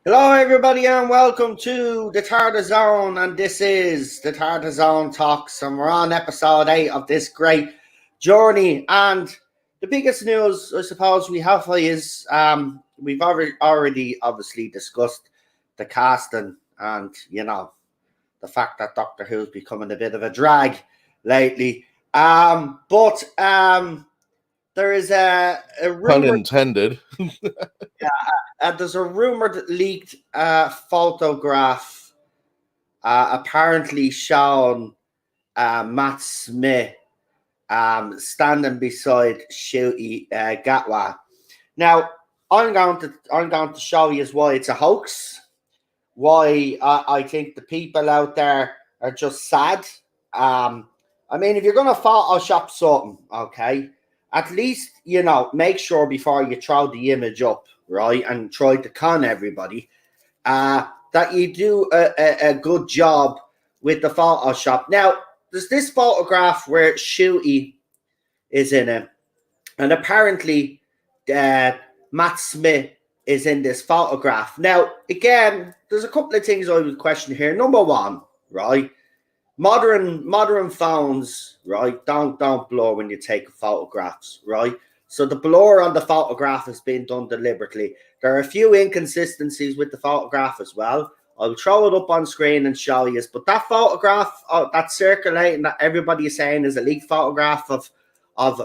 Hello, everybody, and welcome to the Tardis Zone. And this is the Tardis Zone Talks, and we're on episode 8 of this great journey. And the biggest news, I suppose, we have is we've already obviously discussed the casting and the fact that Doctor Who's becoming a bit of a drag lately. But there is a Pun rumor. intended. There's a rumored leaked photograph apparently showing Matt Smith standing beside Ncuti Gatwa. Now, I'm going to show you why it's a hoax. Why I think the people out there are just sad. I mean, if you're going to Photoshop something, okay, at least, make sure before you throw the image up, right, and try to con everybody, that you do a good job with the Photoshop. Now, there's this photograph where Ncuti is in it, and apparently Matt Smith is in this photograph. Now, again, there's a couple of things I would question here. Number one, right, modern phones, right, don't blur when you take photographs, right? So the blur on the photograph has been done deliberately. There are a few inconsistencies with the photograph as well. I'll throw it up on screen and show you. But that photograph that's circulating, that everybody is saying is a leaked photograph of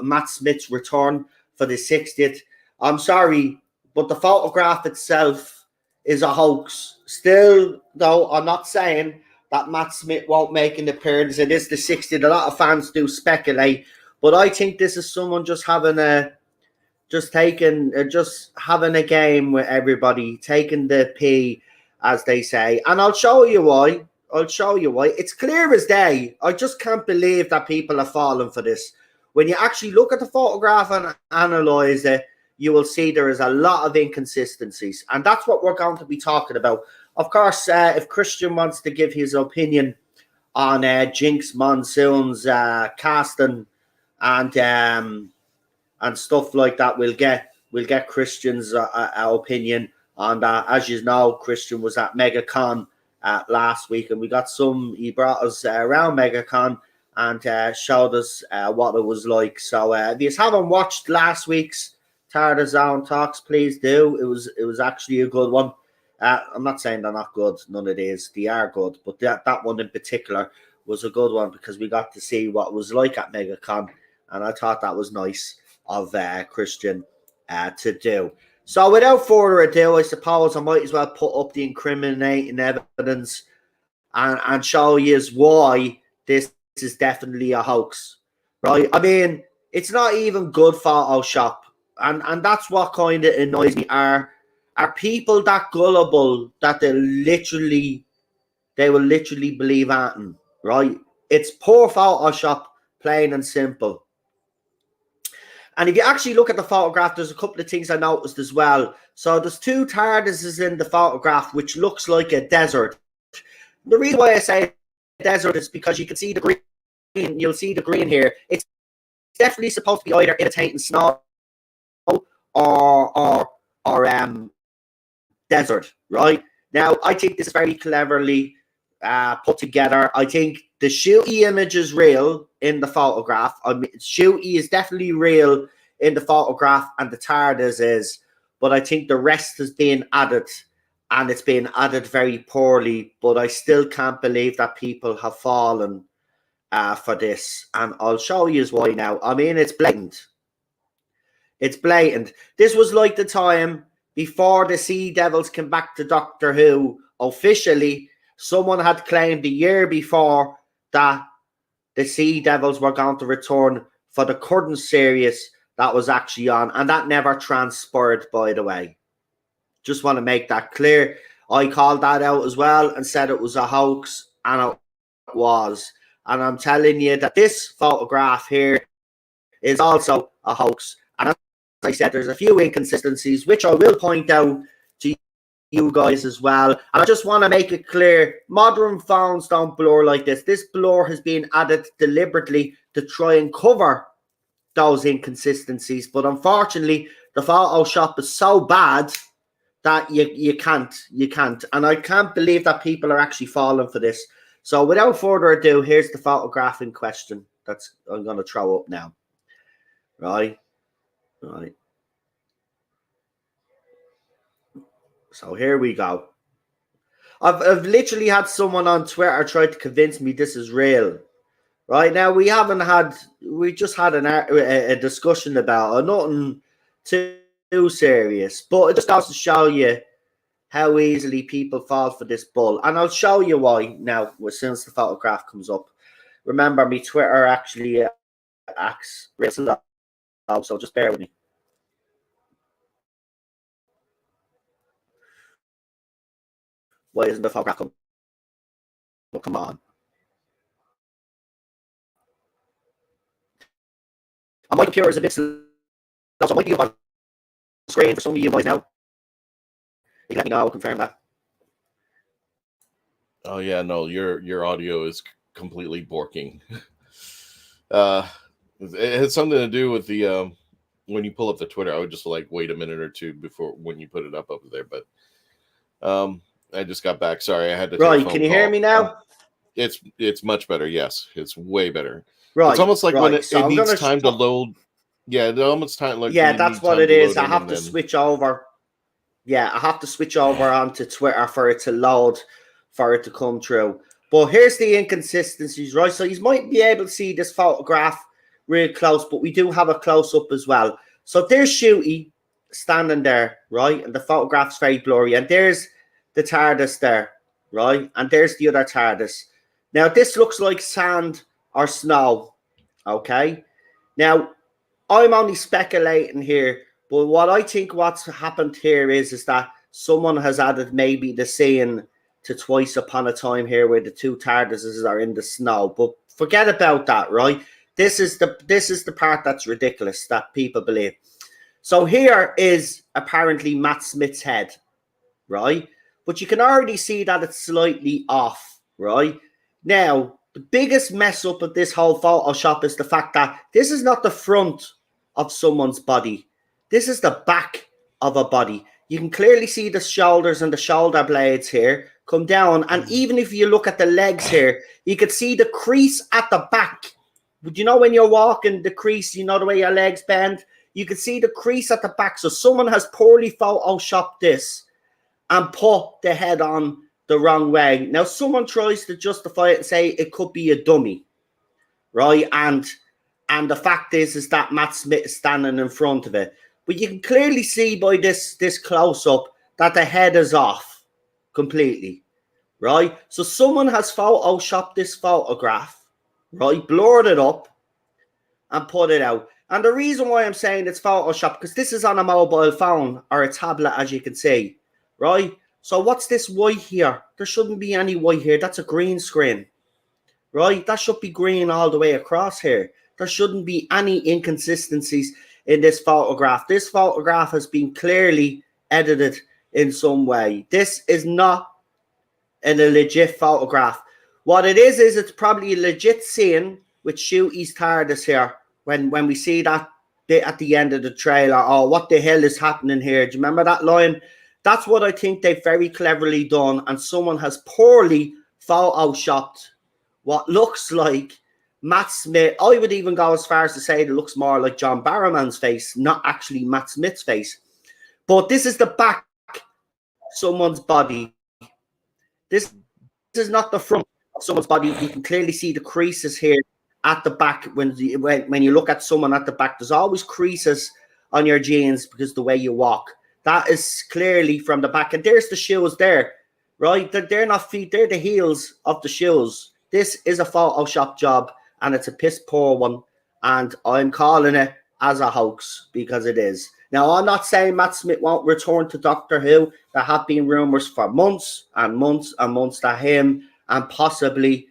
Matt Smith's return for the 60th. I'm sorry, but the photograph itself is a hoax. Still, though, I'm not saying that Matt Smith won't make an appearance. It is the 60th. A lot of fans do speculate, but I think this is someone just having a game with everybody, taking the pee, as they say. And I'll show you why. It's clear as day. I just can't believe that people are falling for this. When you actually look at the photograph and analyze it, you will see there is a lot of inconsistencies. And that's what we're going to be talking about. Of course, if Christian wants to give his opinion on Jinx Monsoon's casting and stuff like that, we'll get Christian's opinion on that. As you know, Christian was at MegaCon last week, and he brought us around MegaCon and showed us what it was like. So if you haven't watched last week's Tardis Zone Talks, please do. It was actually a good one. I'm not saying they're not good. None of these. They are good. But that one in particular was a good one because we got to see what it was like at MegaCon. And I thought that was nice of Christian to do. So without further ado, I suppose I might as well put up the incriminating evidence and show you why this is definitely a hoax. Right? I mean, it's not even good Photoshop. And that's what kind of annoys me. Are people that gullible that they will literally believe anything, right? It's poor Photoshop, plain and simple. And if you actually look at the photograph, there's a couple of things I noticed as well. So there's two TARDISes in the photograph, which looks like a desert. The reason why I say desert is because you can see the green. You'll see the green here. It's definitely supposed to be either imitating snow or desert, right? Now, I think this is very cleverly put together. I think the Ncuti image is real in the photograph. I mean, Ncuti is definitely real in the photograph, and the TARDIS is. But I think the rest is being added, and it's being added very poorly. But I still can't believe that people have fallen for this. And I'll show you why now. I mean, it's blatant. It's blatant. This was like the time before the Sea Devils came back to Doctor Who officially. Someone had claimed a year before that the Sea Devils were going to return for the current series that was actually on, and that never transpired, by the way. Just want to make that clear. I called that out as well and said it was a hoax, and it was. And I'm telling you that this photograph here is also a hoax. And as I said, there's a few inconsistencies, which I will point out to you guys as well. And I just want to make it clear, modern phones don't blur like this. This blur has been added deliberately to try and cover those inconsistencies. But unfortunately, the Photoshop is so bad that you can't, and I can't believe that people are actually falling for this. So without further ado, here's the photograph in question that's I'm going to throw up now. Right. So here we go. I've literally had someone on Twitter try to convince me this is real. Right now, we just had a discussion about it, nothing too serious, but it just goes to show you how easily people fall for this bull. And I'll show you why now, as soon as the photograph comes up. Remember, me Twitter actually acts real slow, so just bear with me. Why isn't the photograph come? Oh, come on. And my computer is a bit slow, so I might be up on screen for some of you guys now. You let me know, I'll confirm that. Oh yeah, no, your audio is completely borking. It has something to do with the when you pull up the Twitter. I would just like wait a minute or two before when you put it up over there. But I just got back. Sorry, I had to. Right, can you hear me now? It's much better. Yes, it's way better. Right, it's almost like when it so needs time to load. Yeah, it almost time like that's what it is. I have to switch over. Yeah, I have to switch over onto Twitter for it to load, for it to come through. But here's the inconsistencies, right? So you might be able to see this photograph real close, but we do have a close-up as well. So there's Shooty standing there, right? And the photograph's very blurry. And there's the Tardis there, right? And there's the other Tardis. Now, this looks like sand or snow, okay? Now, I'm only speculating here, but what I think what's happened here is that someone has added maybe the scene to Twice Upon a Time here where the two Tardises are in the snow. But forget about that, right? This is the part that's ridiculous that people believe. So here is apparently Matt Smith's head, right? But you can already see that it's slightly off, right? Now, the biggest mess up of this whole Photoshop is the fact that this is not the front of someone's body. This is the back of a body. You can clearly see the shoulders and the shoulder blades here come down. And even if you look at the legs here, you can see the crease at the back. But you know when you're walking, the crease, you know the way your legs bend? You can see the crease at the back. So someone has poorly photoshopped this and put the head on the wrong way. Now, someone tries to justify it and say it could be a dummy, right? And the fact is that Matt Smith is standing in front of it. But you can clearly see by this close-up that the head is off completely, right? So someone has photoshopped this photograph, right? Blurred it up and put it out. And the reason why I'm saying it's photoshopped, because this is on a mobile phone or a tablet, as you can see, right? So what's this white here? There shouldn't be any white here. That's a green screen, right? That should be green all the way across here. There shouldn't be any inconsistencies in this photograph. This photograph has been clearly edited in some way. This is not a legit photograph. What it is it's probably a legit scene with Shooty's Tardis here. When we see that at the end of the trailer, oh, what the hell is happening here? Do you remember that line? That's what I think they've very cleverly done, and someone has poorly photoshopped what looks like Matt Smith. I would even go as far as to say it looks more like John Barrowman's face, not actually Matt Smith's face. But this is the back of someone's body. This is not the front of someone's body. You can clearly see the creases here at the back. When you look at someone at the back, there's always creases on your jeans because the way you walk. That is clearly from the back. And there's the shoes there, right? They're not feet. They're the heels of the shoes. This is a Photoshop job, and it's a piss poor one. And I'm calling it as a hoax because it is. Now, I'm not saying Matt Smith won't return to Doctor Who. There have been rumours for months and months and months that him and possibly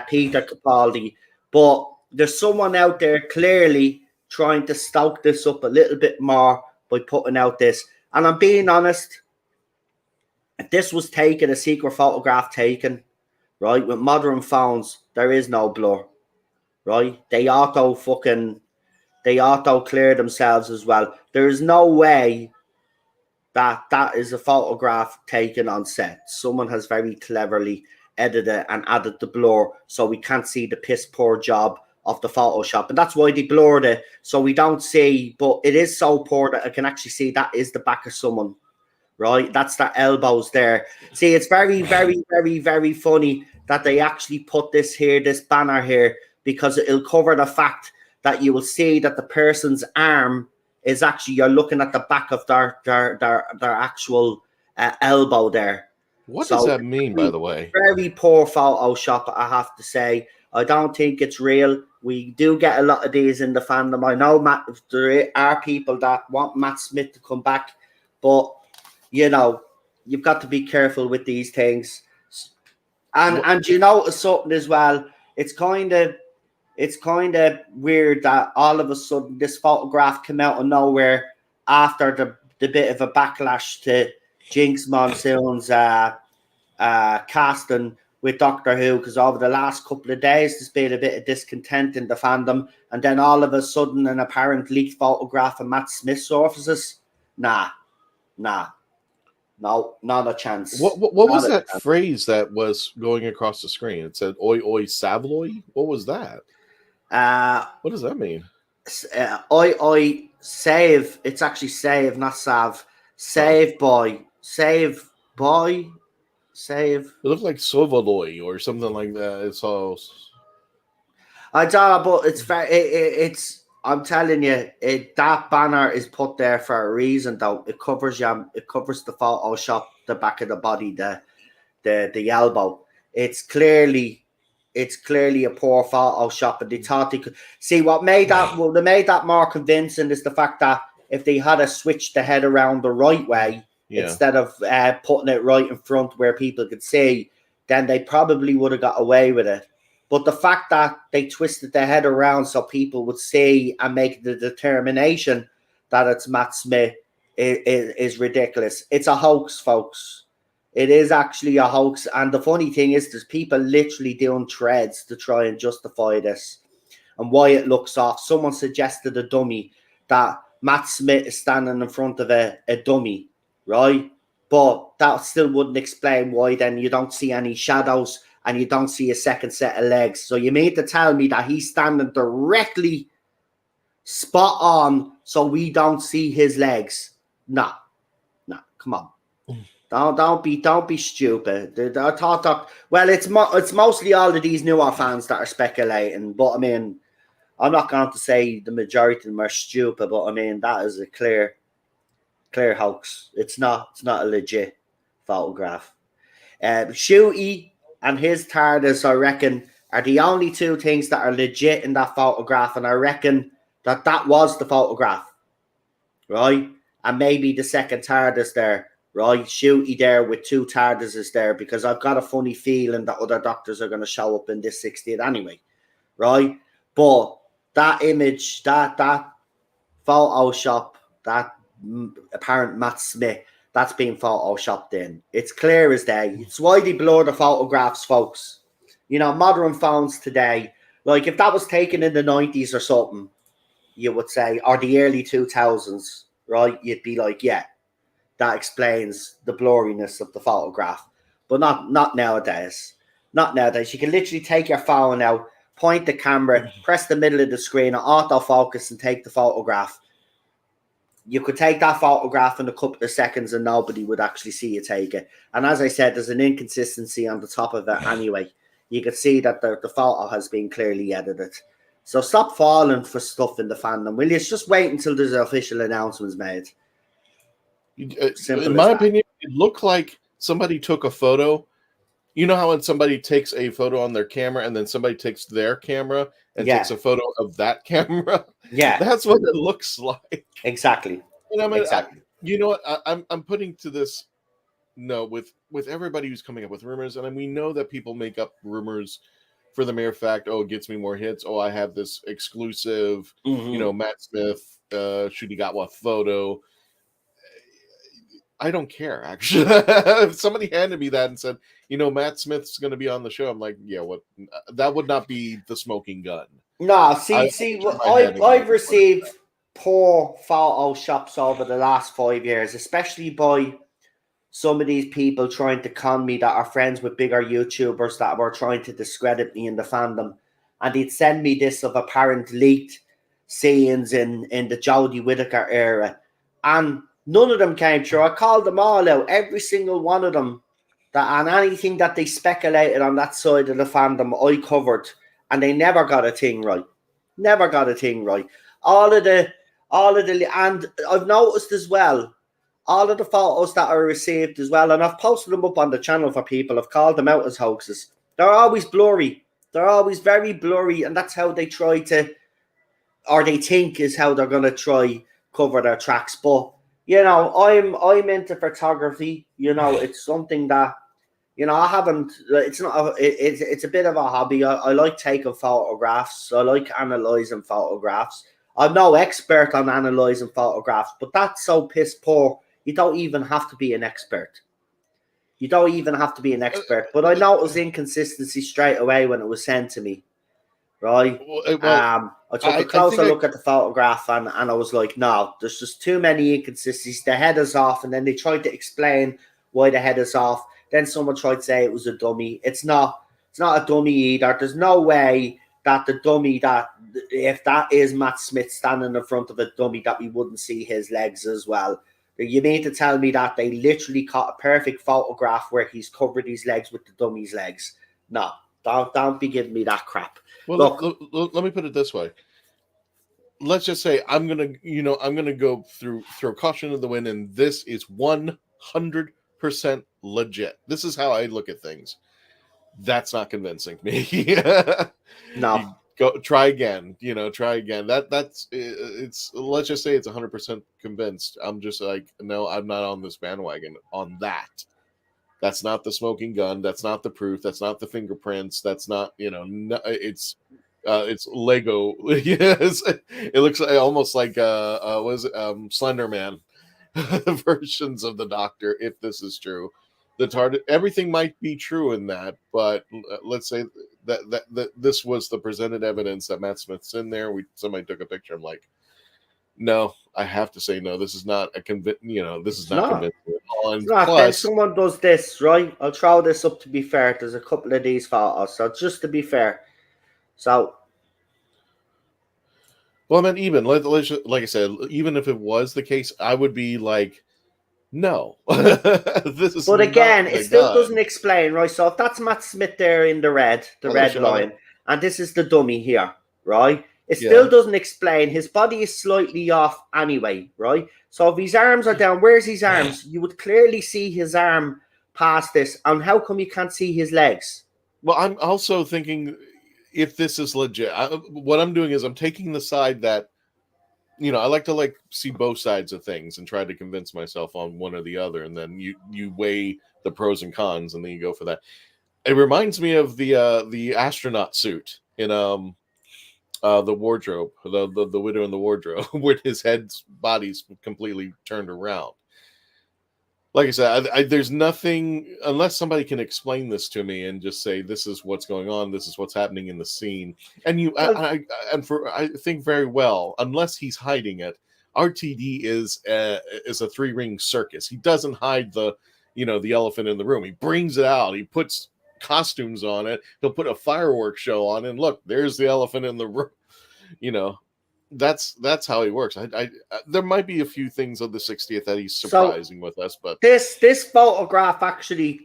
Peter Capaldi. But there's someone out there clearly trying to stoke this up a little bit more by putting out this. And I'm being honest, if this was taken, a secret photograph taken, right, with modern phones, there is no blur, right? They auto clear themselves as well. There is no way that is a photograph taken on set. Someone has very cleverly edited it and added the blur so we can't see the piss poor job of the Photoshop, and that's why they blurred it so we don't see. But it is so poor that I can actually see that is the back of someone, right? That's their elbows there. See, it's very, very, very, very funny that they actually put this here, this banner here, because it'll cover the fact that you will see that the person's arm is actually, you're looking at the back of their actual elbow there. What does that mean, by the way? Very poor Photoshop, I have to say. I don't think it's real. We do get a lot of these in the fandom. I know there are people that want Matt Smith to come back, but you know, you've got to be careful with these things. And you know something as well. It's kind of weird that all of a sudden this photograph came out of nowhere after the bit of a backlash to Jinx Monsoon's casting with Doctor Who, because over the last couple of days there's been a bit of discontent in the fandom, and then all of a sudden an apparent leaked photograph of Matt Smith surfaces. Nah, no, not a chance. What was that phrase that was going across the screen? It said "Oi oi Savloy." What was that? What does that mean? Oi save. It's actually save, not sav. Save boy. Save boy. Save. It looked like Sovoloy or something like that. It's all. I don't know, but it's very. It's. I'm telling you, that banner is put there for a reason, though. It covers you. It covers the Photoshop, the back of the body, the elbow. It's clearly a poor Photoshop, and they thought they could see what made that. Well, they made that more convincing is the fact that if they had switched the head around the right way. Yeah. Instead of putting it right in front where people could see, then they probably would have got away with it. But the fact that they twisted their head around so people would see and make the determination that it's Matt Smith is ridiculous. It's a hoax, folks. It is actually a hoax. And the funny thing is there's people literally doing threads to try and justify this and why it looks off. Someone suggested a dummy that Matt Smith is standing in front of a dummy. Right, but that still wouldn't explain why then you don't see any shadows and you don't see a second set of legs. So you mean to tell me that he's standing directly spot on so we don't see his legs? No, come on. Don't be stupid. I thought that, well, it's mostly all of these newer fans that are speculating, but I mean, I'm not going to say the majority of them are stupid, but I mean, that is a clear hoax. It's not a legit photograph. Shooty and his TARDIS, I reckon, are the only two things that are legit in that photograph, and I reckon that was the photograph, right? And maybe the second TARDIS there, right? Shooty there with two TARDISes there, because I've got a funny feeling that other doctors are going to show up in this 60th anyway, right? But that image, that Photoshop, that apparent Matt Smith, that's being photoshopped in. It's clear as day. It's why they blur the photographs, folks. You know, modern phones today, like if that was taken in the 90s or something, you would say, or the early 2000s, right? You'd be like, yeah, that explains the blurriness of the photograph. But not nowadays. Not nowadays. You can literally take your phone out, point the camera, press the middle of the screen, autofocus, and take the photograph. You could take that photograph in a couple of seconds and nobody would actually see you take it. And as I said, there's an inconsistency on the top of it anyway. You could see that the photo has been clearly edited. So stop falling for stuff in the fandom, will you? Just wait until there's official announcements made. In my opinion, it looked like somebody took a photo. You know how when somebody takes a photo on their camera and then somebody takes their camera and takes a photo of that camera? Yeah. That's what it looks like. Exactly. And I mean, exactly. You know what? I'm putting to this note with everybody who's coming up with rumors, and we know that people make up rumors for the mere fact, it gets me more hits. I have this exclusive, Matt Smith shooting got what photo. I don't care, actually. If somebody handed me that and said, Matt Smith's going to be on the show, I'm like, yeah, what? That would not be the smoking gun. No, I've received poor photoshops over the last 5 years, especially by some of these people trying to con me that are friends with bigger YouTubers that were trying to discredit me in the fandom. And he'd send me this of apparent leaked scenes in the Jodie Whittaker era. And none of them came true. I called them all out, every single one of them. And anything that they speculated on that side of the fandom, I covered. And they never got a thing right. Never got a thing right. And I've noticed as well, all of the photos that are received as well, and I've posted them up on the channel for people, I've called them out as hoaxes. They're always blurry. They're always very blurry, and that's how they try to, or they think is how they're going to try cover their tracks. But, you know, I'm into photography. You know, it's something that, you know, I haven't, it's not, it's a bit of a hobby. I like taking photographs. I like analysing photographs. I'm no expert on analysing photographs, but that's so piss poor. You don't even have to be an expert. You don't even have to be an expert. But I noticed inconsistency straight away when it was sent to me, right? I took a closer look at the photograph and I was like, no, there's just too many inconsistencies. The header's off, and then they tried to explain why the header's off. Then someone tried to say it was a dummy. It's not a dummy either. There's no way that the dummy, that if that is Matt Smith standing in front of a dummy, that we wouldn't see his legs as well. You mean to tell me that they literally caught a perfect photograph where he's covered his legs with the dummy's legs? No, don't be giving me that crap. Well, look, let me put it this way. Let's just say I'm gonna go throw caution to the wind, and this is 100% legit. This is how I look at things. That's not convincing me. No. Try again. Try again. It's let's just say it's 100% convinced. I'm just like, no, I'm not on this bandwagon on that. That's not the smoking gun. That's not the proof. That's not the fingerprints. That's not, it's Lego. Yes. It looks almost like Slender Man versions of the Doctor, if this is true. The Tardis, everything might be true in that, but let's say that this was the presented evidence that Matt Smith's in there. Somebody took a picture. I'm like, no, I have to say no. This is not a this is not convincing at all. And plus, then someone does this, right? I'll throw this up to be fair. There's a couple of these photos, so just to be fair. So, well, I mean, even like I said, even if it was the case, I would be like, no, this is. But again, it still doesn't explain, right? So if that's Matt Smith there in the red line, and this is the dummy here, right? It still doesn't explain. His body is slightly off anyway, right? So if his arms are down, where's his arms? You would clearly see his arm past this. And how come you can't see his legs? Well, I'm also thinking, if this is legit, what I'm doing is I'm taking the side that, I like to see both sides of things and try to convince myself on one or the other, and then you weigh the pros and cons, and then you go for that. It reminds me of the astronaut suit in the wardrobe, the widow in the wardrobe, where his body's completely turned around. Like I said, there's nothing, unless somebody can explain this to me and just say, this is what's going on, this is what's happening in the scene. And I think very well, unless he's hiding it, RTD is a 3-ring circus. He doesn't hide the elephant in the room. He brings it out. He puts costumes on it. He'll put a fireworks show on, and look, there's the elephant in the room. That's how he works. I there might be a few things on the 60th that he's surprising with us, but this photograph actually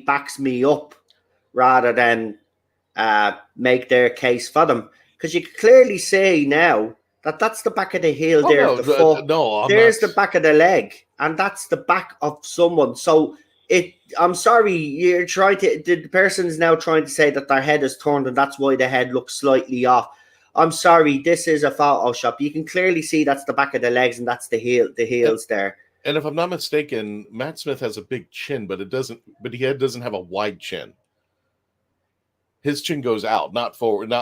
backs me up rather than make their case for them, because you can clearly see now that that's the back of the heel the foot. There's the back of the leg, and that's the back of someone. So I'm sorry, the person is now trying to say that their head is turned and that's why the head looks slightly off. I'm sorry, this is a Photoshop. You can clearly see that's the back of the legs and that's the heels there. And if I'm not mistaken, Matt Smith has a big chin, but he doesn't have a wide chin. His chin goes out, not forward.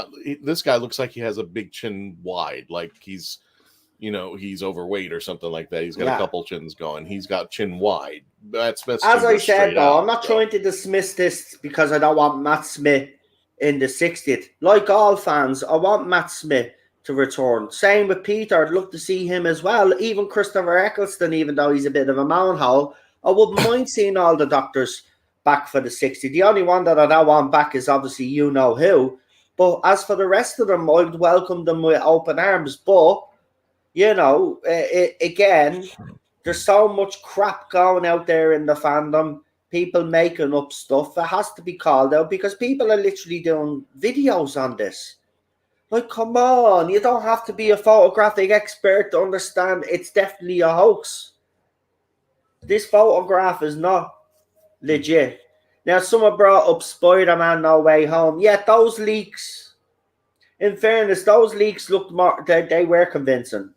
This guy looks like he has a big chin wide, like he's overweight or something like that. He's got a couple chins going. He's got chin wide. Matt Smith. As I said, though, I'm not trying to dismiss this because I don't want Matt Smith in the 60th. Like all fans, I want Matt Smith to return. Same with Peter. I'd love to see him as well. Even Christopher Eccleston, even though he's a bit of a mounhole, I wouldn't mind seeing all the Doctors back for the 60. The only one that I don't want back is obviously you know who. But as for the rest of them, I'd welcome them with open arms. But, you know, again, there's so much crap going out there in the fandom. People making up stuff. It has to be called out because people are literally doing videos on this. Like, come on. You don't have to be a photographic expert to understand it's definitely a hoax. This photograph is not legit. Now, someone brought up Spider-Man No Way Home. Yeah, those leaks, in fairness, those leaks looked more, they were convincing,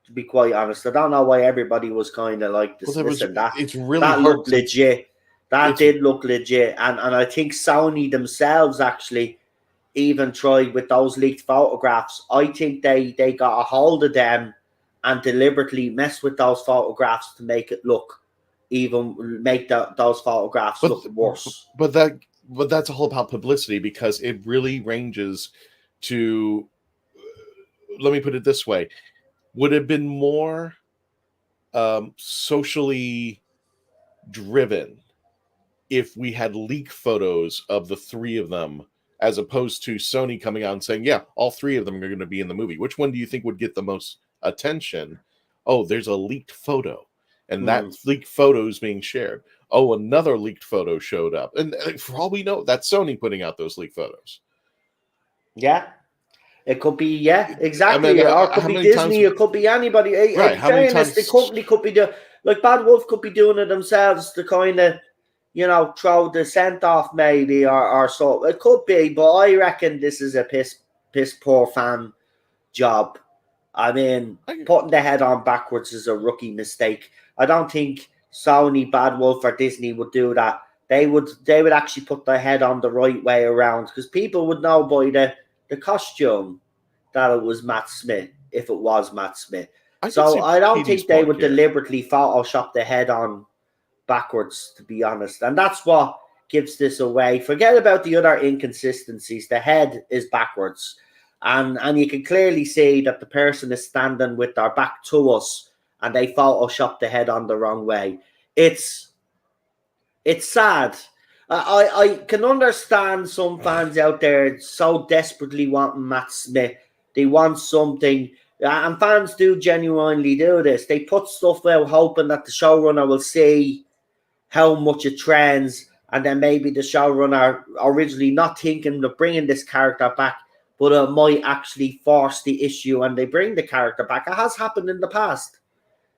to be quite honest. I don't know why everybody was kind of like dismissing that. It's really that hard looked legit. That did look legit. And I think Sony themselves actually even tried with those leaked photographs. I think they got a hold of them and deliberately messed with those photographs to make it look those photographs look worse. But that's all about publicity because it really ranges to. Let me put it this way: would it have been more socially driven if we had leak photos of the three of them, as opposed to Sony coming out and saying, "Yeah, all three of them are going to be in the movie"? Which one do you think would get the most attention? Oh, there's a leaked photo. And that leaked photo is being shared. Oh, another leaked photo showed up. And for all we know, that's Sony putting out those leaked photos. Yeah. It could be, yeah, exactly. I mean, or it could be Disney, it could be anybody. Right. In fairness, the company could be doing, like Bad Wolf could be doing it themselves to kind of, you know, throw the scent off maybe or so. It could be, but I reckon this is a piss poor fan job. I mean, putting the head on backwards is a rookie mistake. I don't think Sony, Bad Wolf, or Disney would do that. They would actually put their head on the right way around because people would know by the costume that it was Matt Smith if it was Matt Smith. So I don't think they would deliberately Photoshop the head on backwards, to be honest. And that's what gives this away. Forget about the other inconsistencies. The head is backwards. And you can clearly see that the person is standing with their back to us and they Photoshop the head on the wrong way. It's sad. I can understand some fans out there so desperately wanting Matt Smith. They want something. And fans do genuinely do this. They put stuff out hoping that the showrunner will see how much it trends. And then maybe the showrunner originally not thinking of bringing this character back, but it might actually force the issue and they bring the character back. It has happened in the past.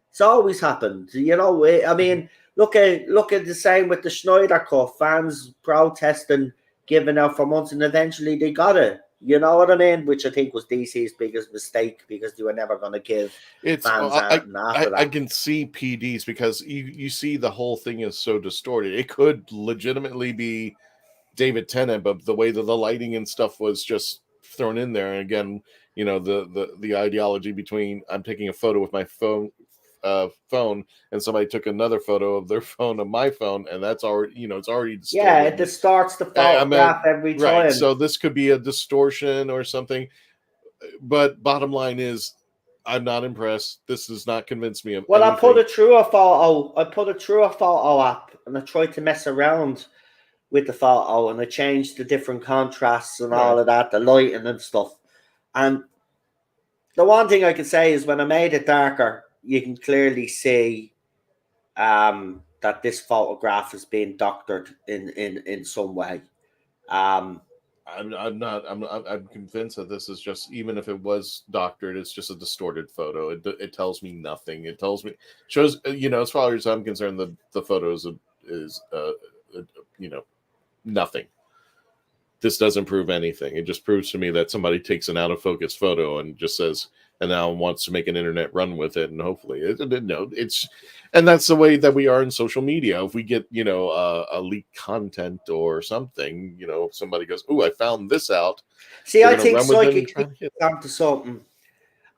It's always happened. You know, I mean, look at the same with the Schneider Cut. Fans protesting, giving out for months, and eventually they got it. You know what I mean? Which I think was DC's biggest mistake because they were never going to give fans anything after that. I can see PDs because you see the whole thing is so distorted. It could legitimately be David Tennant, but the way that the lighting and stuff was just thrown in there, and again, you know, the ideology between I'm taking a photo with my phone and somebody took another photo of their phone of my phone, and that's already, you know, it's already distorted. Yeah, it distorts the photograph every time. Right, so this could be a distortion or something. But bottom line is, I'm not impressed. This does not convince me of anything. I put it through a photo app, and I tried to mess around with the photo, and I changed the different contrasts and all of that, the lighting and stuff. And the one thing I can say is when I made it darker, you can clearly see that this photograph is being doctored in some way. I'm convinced that this is just, even if it was doctored, it's just a distorted photo. It tells me nothing. It shows, you know, as far as I'm concerned, the photo is you know, nothing. This doesn't prove anything. It just proves to me that somebody takes an out of focus photo and just says, and now wants to make an internet run with it, and hopefully and that's the way that we are in social media. If we get, you know, a leaked content or something, you know, if somebody goes, "Oh, I found this out." See, I think Psychic onto something.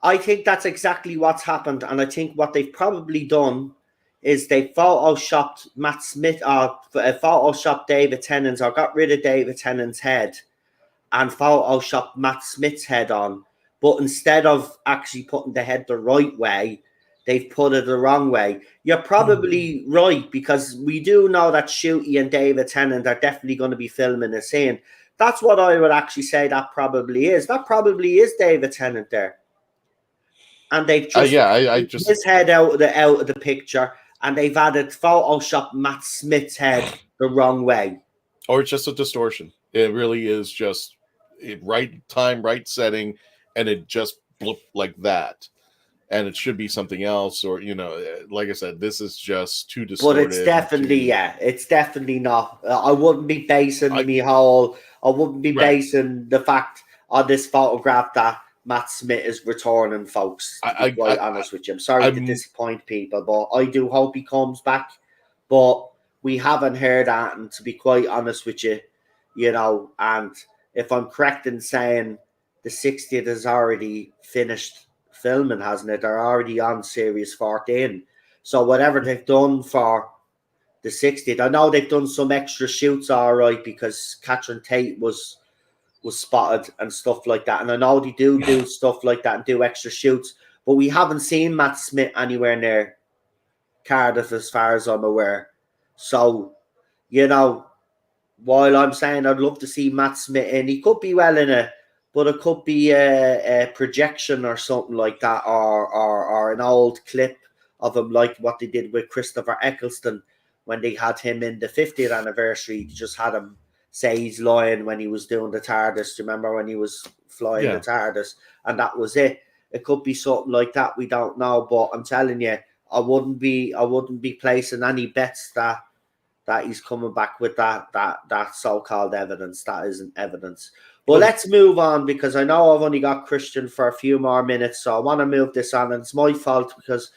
I think that's exactly what's happened, and I think what they've probably done is they photoshopped Matt Smith or photoshopped David Tennant's, or got rid of David Tennant's head and photoshopped Matt Smith's head on. but instead of actually putting the head the right way, they've put it the wrong way. You're probably right, because we do know that Shooty and David Tennant are definitely going to be filming a scene. That's what I would actually say that probably is. That probably is David Tennant there. And they've just taken his head out of the picture, and they've added Photoshop Matt Smith's head the wrong way. Or it's just a distortion. It really is just right time, right setting, and it just bloop like that. And it should be something else, or like I said, this is just too distorted. But it's definitely it's definitely not. I wouldn't be basing basing the fact on this photograph that Matt Smith is returning, folks. To be quite honest with you, I'm sorry to disappoint people, but I do hope he comes back. But we haven't heard that, and to be quite honest with you, and if I'm correct in saying the 60th is already finished filming, hasn't it? They're already on series 14. So whatever they've done for the 60th, I know they've done some extra shoots, all right, because Catherine Tate was spotted and stuff like that. And I know they do stuff like that and do extra shoots, but we haven't seen Matt Smith anywhere near Cardiff as far as I'm aware. So, while I'm saying I'd love to see Matt Smith in, he could be well in it, but it could be a projection or something like that, or an old clip of him, like what they did with Christopher Eccleston when they had him in the 50th anniversary. They just had him say he's lying when he was doing the Tardis. Do you remember when he was flying the Tardis? And that was it. It could be something like that. We don't know, but I'm telling you, I wouldn't be placing any bets that he's coming back with that so-called evidence. That isn't evidence. But let's move on, because I know I've only got Christian for a few more minutes, so I want to move this on. And it's my fault, because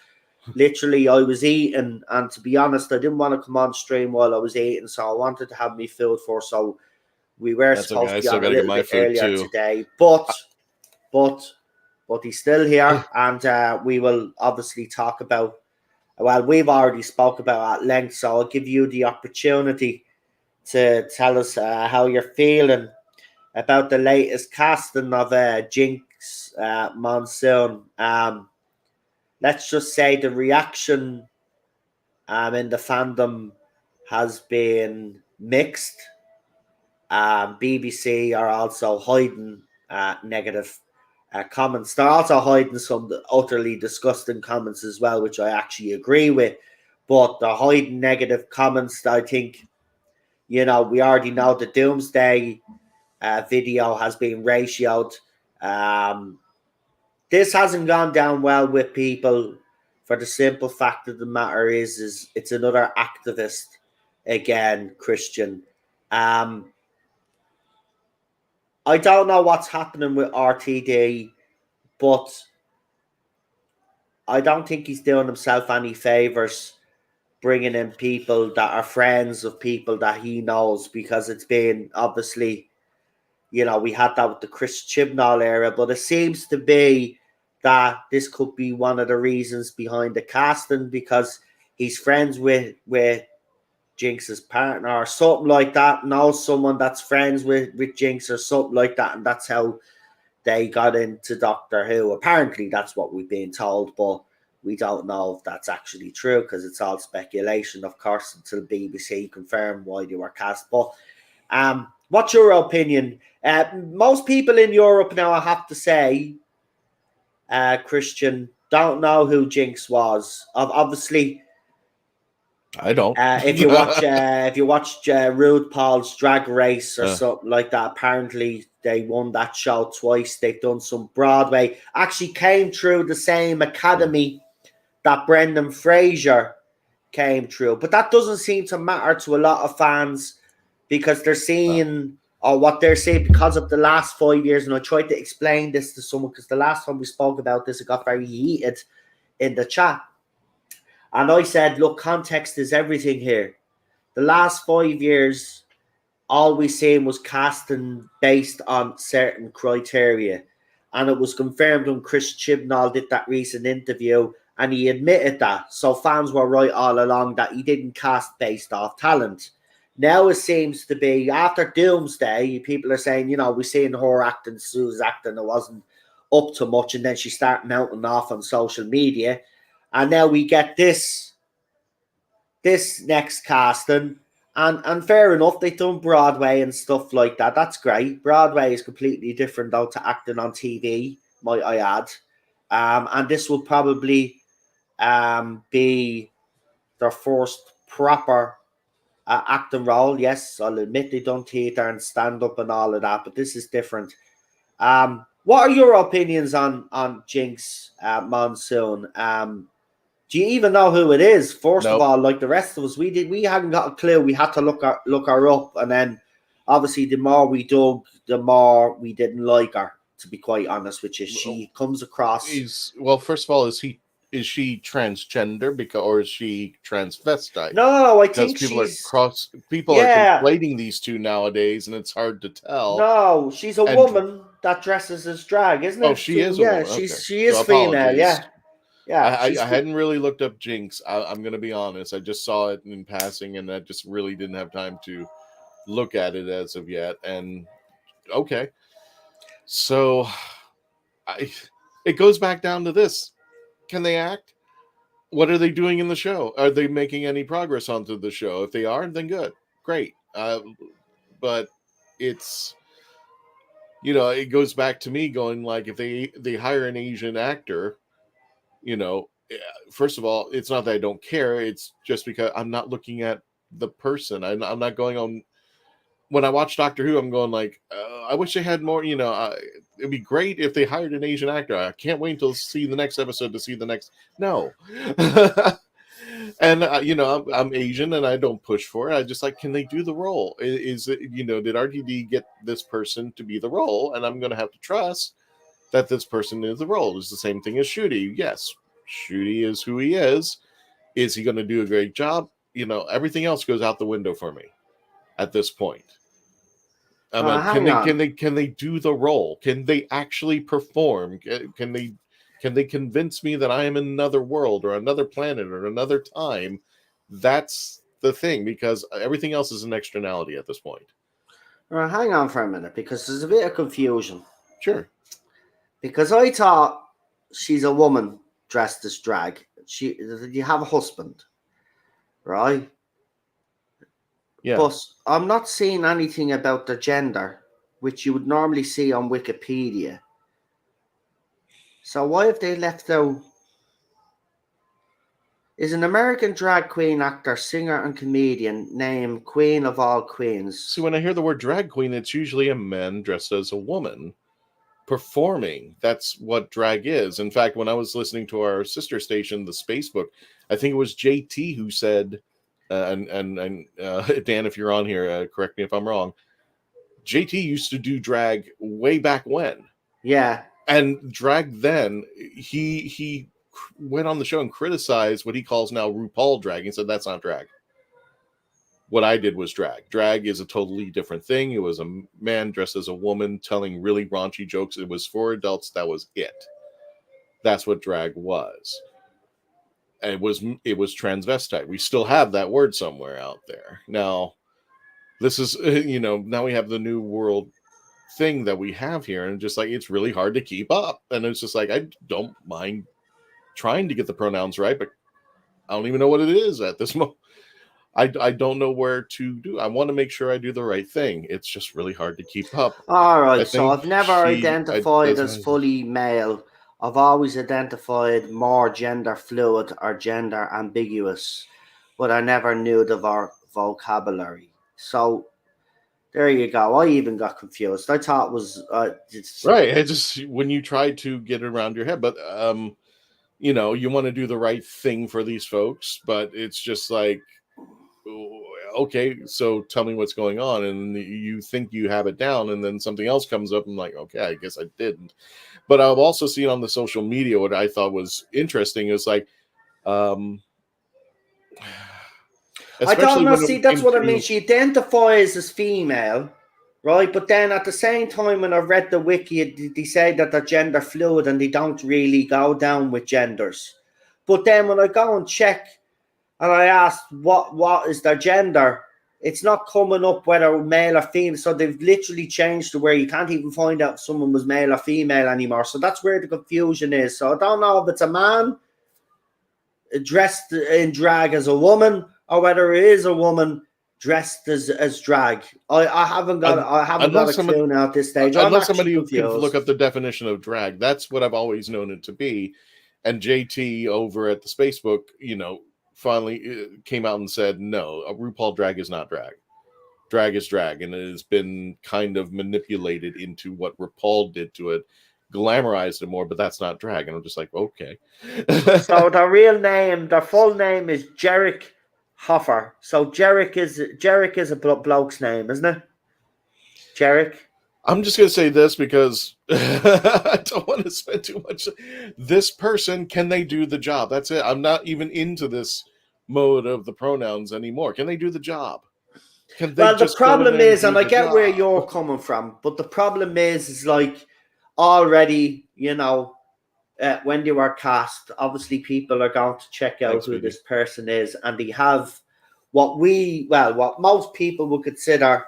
literally I was eating, and to be honest, I didn't want to come on stream while I was eating, so I wanted to have me food for. So we were supposed to be on a little bit earlier today, but he's still here, and we will obviously talk about. Well, we've already spoke about at length, so I'll give you the opportunity to tell us how you're feeling about the latest casting of Jinx Monsoon. Let's just say the reaction in the fandom has been mixed. BBC are also hiding negative comments. They're also hiding some utterly disgusting comments as well, which I actually agree with. But they're hiding negative comments. I think, we already know the Doomsday video has been ratioed. This hasn't gone down well with people, for the simple fact of the matter is it's another activist again, Christian. I don't know what's happening with RTD, but I don't think he's doing himself any favors bringing in people that are friends of people that he knows, because it's been obviously, we had that with the Chris Chibnall era, but it seems to be that this could be one of the reasons behind the casting, because he's friends with Jinx's partner or something like that, knows someone that's friends with Jinx or something like that, and that's how they got into Doctor Who. Apparently, that's what we've been told, but we don't know if that's actually true, because it's all speculation, of course, until BBC confirm why they were cast. But what's your opinion? Most people in Europe now, I have to say, Christian, don't know who Jinx was. Obviously, I don't. If you watch RuPaul's Drag Race or something like that, apparently they won that show twice. They've done some Broadway. Actually came through the same academy that Brendan Fraser came through. But that doesn't seem to matter to a lot of fans, because they're seeing, or what they're saying, because of the last 5 years. And I tried to explain this to someone, because the last time we spoke about this, it got very heated in the chat. And I said, look, context is everything here. The last 5 years, all we seen was casting based on certain criteria. And it was confirmed when Chris Chibnall did that recent interview, and he admitted that. So fans were right all along that he didn't cast based off talent. Now it seems to be, after Doomsday, people are saying, we're seeing her acting, Sue's acting. It up to much, and then she started mounting off on social media, and now we get this next casting, and fair enough, they've done Broadway and stuff like that. That's great. Broadway is completely different though to acting on TV, might I add. And this will probably be their first proper acting role. Yes, I'll admit they done theatre and stand up and all of that, but this is different. What are your opinions on Jinx Monsoon? Do you even know who it is? First of all, like the rest of us, we hadn't got a clue. We had to look her up, and then obviously the more we dug, the more we didn't like her. To be quite honest with you, she comes across. First of all, is she transgender or is she transvestite? No, I think people she's people are conflating these two nowadays, and it's hard to tell. No, she's a woman that dresses as drag, isn't it? Oh, she is a woman. Okay. She is female. Yeah. I hadn't really looked up Jinx. I'm going to be honest. I just saw it in passing, and I just really didn't have time to look at it as of yet. And okay, so it goes back down to this: can they act? What are they doing in the show? Are they making any progress onto the show? If they are, then good, great. But it's, it goes back to me going like, if they hire an Asian actor. First of all, it's not that I don't care. It's just because I'm not looking at the person. I'm not going on. When I watch Doctor Who, I'm going like, I wish they had more. It'd be great if they hired an Asian actor. I can't wait until see the next episode to see the next. No, and I'm Asian and I don't push for it. I just like, can they do the role? Is it did RTD get this person to be the role? And I'm going to have to trust that this person is the role. It's the same thing as Shooty. Yes, Shooty is who he is. Is he going to do a great job? Everything else goes out the window for me at this point. Can they do the role? Can they actually perform? Can they convince me that I am in another world or another planet or another time? That's the thing, because everything else is an externality at this point. Right, hang on for a minute, because there's a bit of confusion. Sure. Because I thought she's a woman dressed as drag. You have a husband, right? Yeah. But I'm not seeing anything about their gender, which you would normally see on Wikipedia. So why have they left out? Is an American drag queen actor, singer, and comedian named Queen of All Queens. See, when I hear the word drag queen, it's usually a man dressed as a woman. Performing. That's what drag is. In fact, when I was listening to our sister station, the Spacebook, I think it was JT who said, and Dan, if you're on here, correct me if I'm wrong. JT used to do drag way back when. Yeah. And drag then, he went on the show and criticized what he calls now RuPaul drag. He said that's not drag. What I did was drag. Drag is a totally different thing. It was a man dressed as a woman telling really raunchy jokes. It was for adults. That was it. That's what drag was. And it was transvestite. We still have that word somewhere out there. Now, this is, now we have the new world thing that we have here. And just like, it's really hard to keep up. And it's just like, I don't mind trying to get the pronouns right, but I don't even know what it is at this moment. I don't know where to do. I want to make sure I do the right thing. It's just really hard to keep up. All right. So I've never identified as fully male. I've always identified more gender fluid or gender ambiguous, but I never knew the vocabulary. So there you go. I even got confused. I thought it was right. I just, when you try to get it around your head, but you want to do the right thing for these folks, but it's just like, okay, so tell me what's going on, and you think you have it down, and then something else comes up, and I'm like, okay, I guess I didn't. But I've also seen on the social media what I thought was interesting is like, I don't know. See, that's what I mean. She identifies as female, right? But then at the same time, when I read the wiki, they say that they're gender fluid and they don't really go down with genders. But then when I go and check, and I asked what is their gender, It's not coming up whether male or female. So they've literally changed to where you can't even find out if someone was male or female anymore. So that's where the confusion is. So I don't know if it's a man dressed in drag as a woman or whether it is a woman dressed as drag. I haven't got a clue now at this stage. Unless somebody who can look up the definition of drag. That's what I've always known it to be. And JT over at the Spacebook, finally came out and said, no, a RuPaul drag is not drag. Drag is drag, and it has been kind of manipulated into what RuPaul did to it, glamorized it more, but that's not drag. And I'm just like, okay. So the full name is Jerick Hoffer. So Jerick is a bloke's name, isn't it? Jerick. I'm just going to say this because I don't want to spend too much. This person, can they do the job? That's it. I'm not even into this mode of the pronouns anymore. Can they do the job? Well, the problem is, and I get where you're coming from, but the problem is like already, when they were cast, obviously people are going to check out who this person is, and they have what most people would consider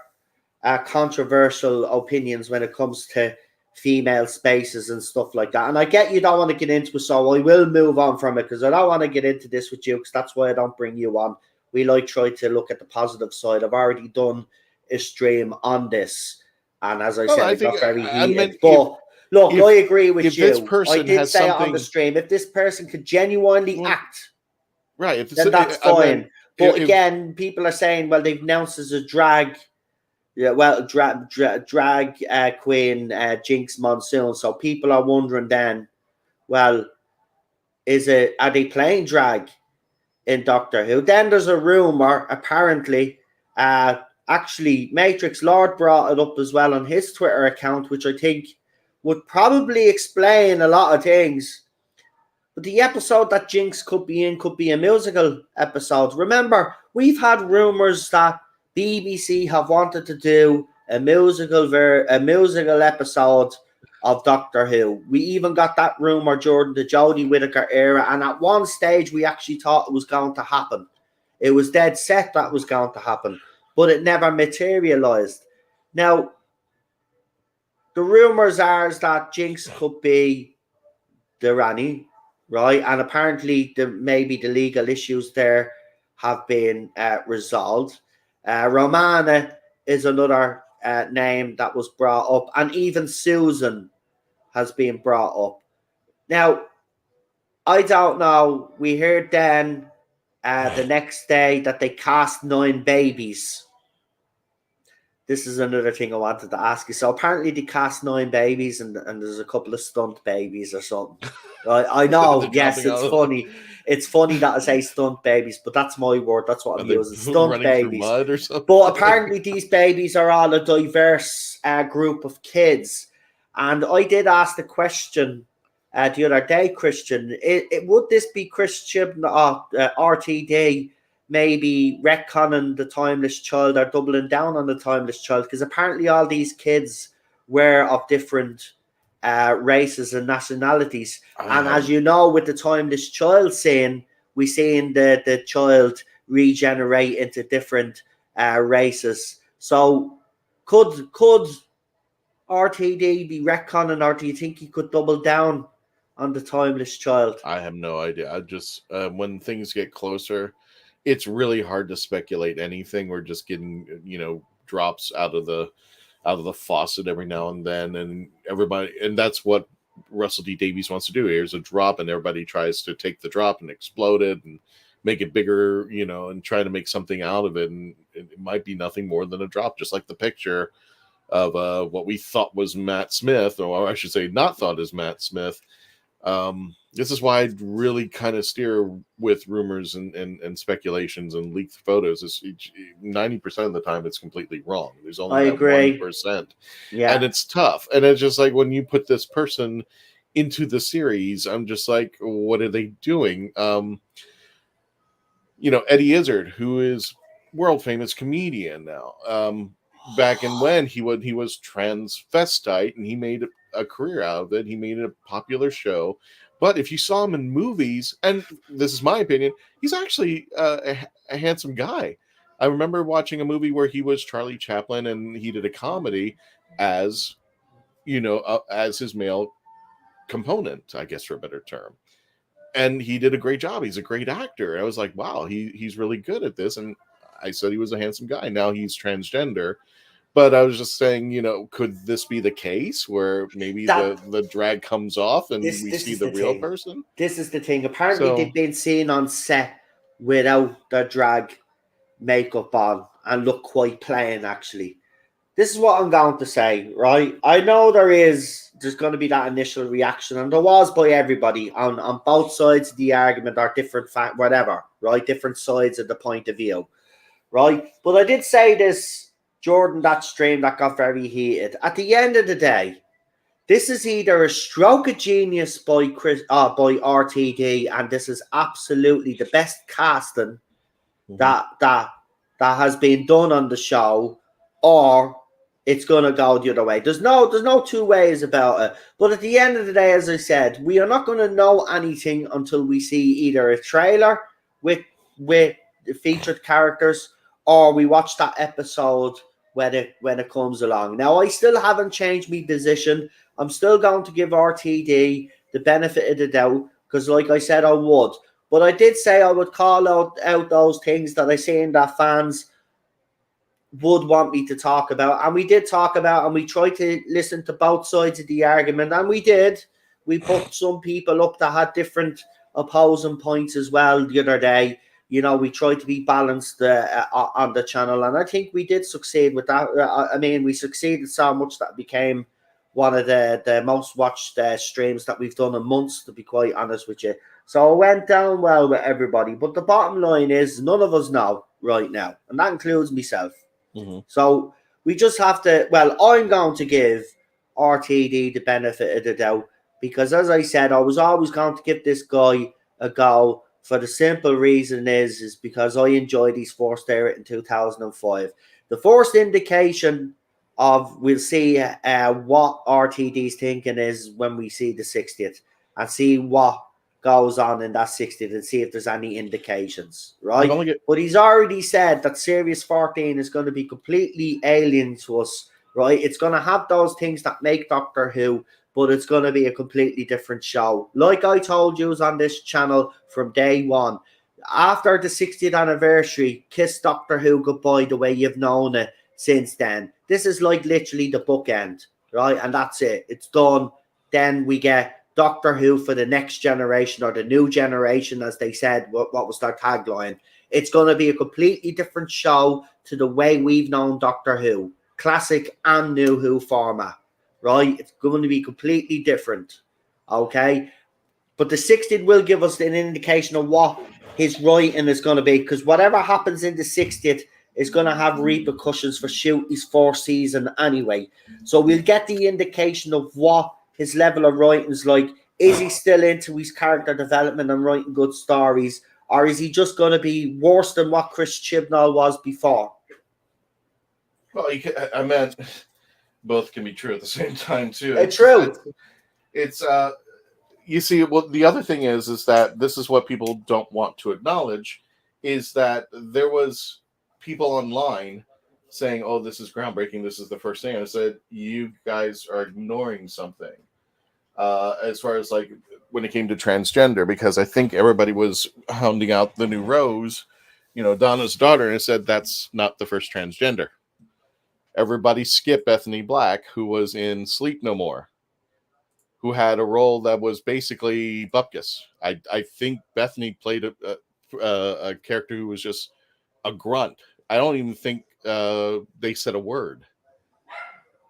controversial opinions when it comes to female spaces and stuff like that. And I get you don't want to get into it, so I will move on from it because I don't want to get into this with you because that's why I don't bring you on. We try to look at the positive side. I've already done a stream on this, and as I said, it got very heated. Look, I agree with you. I did say it on the stream. If this person could genuinely act, right, then that's fine. But again, people are saying, well, they've announced as a drag. Yeah, well, drag queen Jinx Monsoon. So people are wondering then, well, are they playing drag in Doctor Who? Then there's a rumor, apparently, actually Matrix Lord brought it up as well on his Twitter account, which I think would probably explain a lot of things. But the episode that Jinx could be in could be a musical episode. Remember, we've had rumors that BBC have wanted to do a musical episode of Doctor Who. We even got that rumor during the Jodie Whittaker era, and at one stage we actually thought it was going to happen. It was dead set that was going to happen, but it never materialized. Now, the rumors are that Jinx could be the Rani, right? And apparently maybe the legal issues there have been resolved. Romana is another name that was brought up, and even Susan has been brought up. Now, I don't know. We heard then the next day that they cast 9 babies. This is another thing I wanted to ask you. So apparently they cast 9 babies, and there's a couple of stunt babies or something. I know, yes, it's funny. It's funny that I say stunt babies, but that's my word. That's what I'm using. Stunt babies. Mud or something? But apparently these babies are all a diverse group of kids. And I did ask the question the other day, Christian, would this be Christian RTD maybe retconning the Timeless Child or doubling down on the Timeless Child? Because apparently all these kids were of different races and nationalities. And as you know, with the Timeless Child scene, we seen the child regenerate into different races. So could RTD be retconning, or do you think he could double down on the Timeless Child? I have no idea. I just when things get closer, it's really hard to speculate anything. We're just getting drops out of the faucet every now and then, and that's what Russell T Davies wants to do. Here's a drop, and everybody tries to take the drop and explode it and make it bigger, and try to make something out of it. And it might be nothing more than a drop, just like the picture of what we thought was Matt Smith, or I should say not thought is Matt Smith. This is why I really kind of steer with rumors and speculations and leaked photos. 90% of the time it's completely wrong. There's only that 1%. Yeah. And it's tough. And it's just like when you put this person into the series, I'm just like, what are they doing? Eddie Izzard, who is world famous comedian now. Back in when he was transvestite, and he made a career out of it. He made it a popular show. But if you saw him in movies, and this is my opinion, he's actually a handsome guy. I remember watching a movie where he was Charlie Chaplin and he did a comedy as, as his male component, I guess, for a better term. And he did a great job. He's a great actor. I was like, wow, he's really good at this. And I said he was a handsome guy. Now he's transgender. But I was just saying, could this be the case where maybe the drag comes off and we see the real person? This is the thing. Apparently, they've been seen on set without their drag makeup on and look quite plain, actually. This is what I'm going to say, right? I know there's going to be that initial reaction, and there was by everybody on both sides of the argument, or different whatever, right? Different sides of the point of view, right? But I did say this during that stream that got very heated. At the end of the day, this is either a stroke of genius by RTD, and this is absolutely the best casting that has been done on the show, or it's gonna go the other way. There's no two ways about it. But at the end of the day, as I said, we are not gonna know anything until we see either a trailer with the featured characters, or we watch that episode when it comes along. Now, I still haven't changed my position. I'm still going to give RTD the benefit of the doubt, because like I said, I would. But I did say I would call out those things that I seen that fans would want me to talk about. And we did talk about, and we tried to listen to both sides of the argument. And we did. We put some people up that had different opposing points as well the other day. We tried to be balanced on the channel. And I think we did succeed with that. I mean, we succeeded so much that it became one of the most watched streams that we've done in months, to be quite honest with you. So it went down well with everybody. But the bottom line is, none of us know right now. And that includes myself. Mm-hmm. So we just have to, I'm going to give RTD the benefit of the doubt, because as I said, I was always going to give this guy a go, for the simple reason is because I enjoyed his first era in 2005. The first indication of we'll see what RTD's thinking is when we see the 60th and see what goes on in that 60th and see if there's any indications, right? But he's already said that Series 14 is going to be completely alien to us, right? It's going to have those things that make Doctor Who, but it's going to be a completely different show. Like I told you on this channel from day one, after the 60th anniversary, kiss Doctor Who goodbye the way you've known it since then. This is like literally the bookend, right? And that's it. It's done. Then we get Doctor Who for the next generation, or the new generation, as they said, what was their tagline. It's going to be a completely different show to the way we've known Doctor Who. Classic and new Who format, right? It's going to be completely different, okay? But the 60th will give us an indication of what his writing is going to be, because whatever happens in the 60th is going to have repercussions for his fourth season anyway. So we'll get the indication of what his level of writing is like. Is he still into his character development and writing good stories, or is he just going to be worse than what Chris Chibnall was before? Well, I meant both can be true at the same time too. It's true. It's you see, well, the other thing is that this is what people don't want to acknowledge, is that there was people online saying, "Oh, this is groundbreaking. This is the first thing." And I said, "You guys are ignoring something." As far as like when it came to transgender, because I think everybody was hounding out the new Rose, Donna's daughter, and I said that's not the first transgender. Everybody skip Bethany Black, who was in Sleep No More, who had a role that was basically bupkis. I think Bethany played a character who was just a grunt. I don't even think they said a word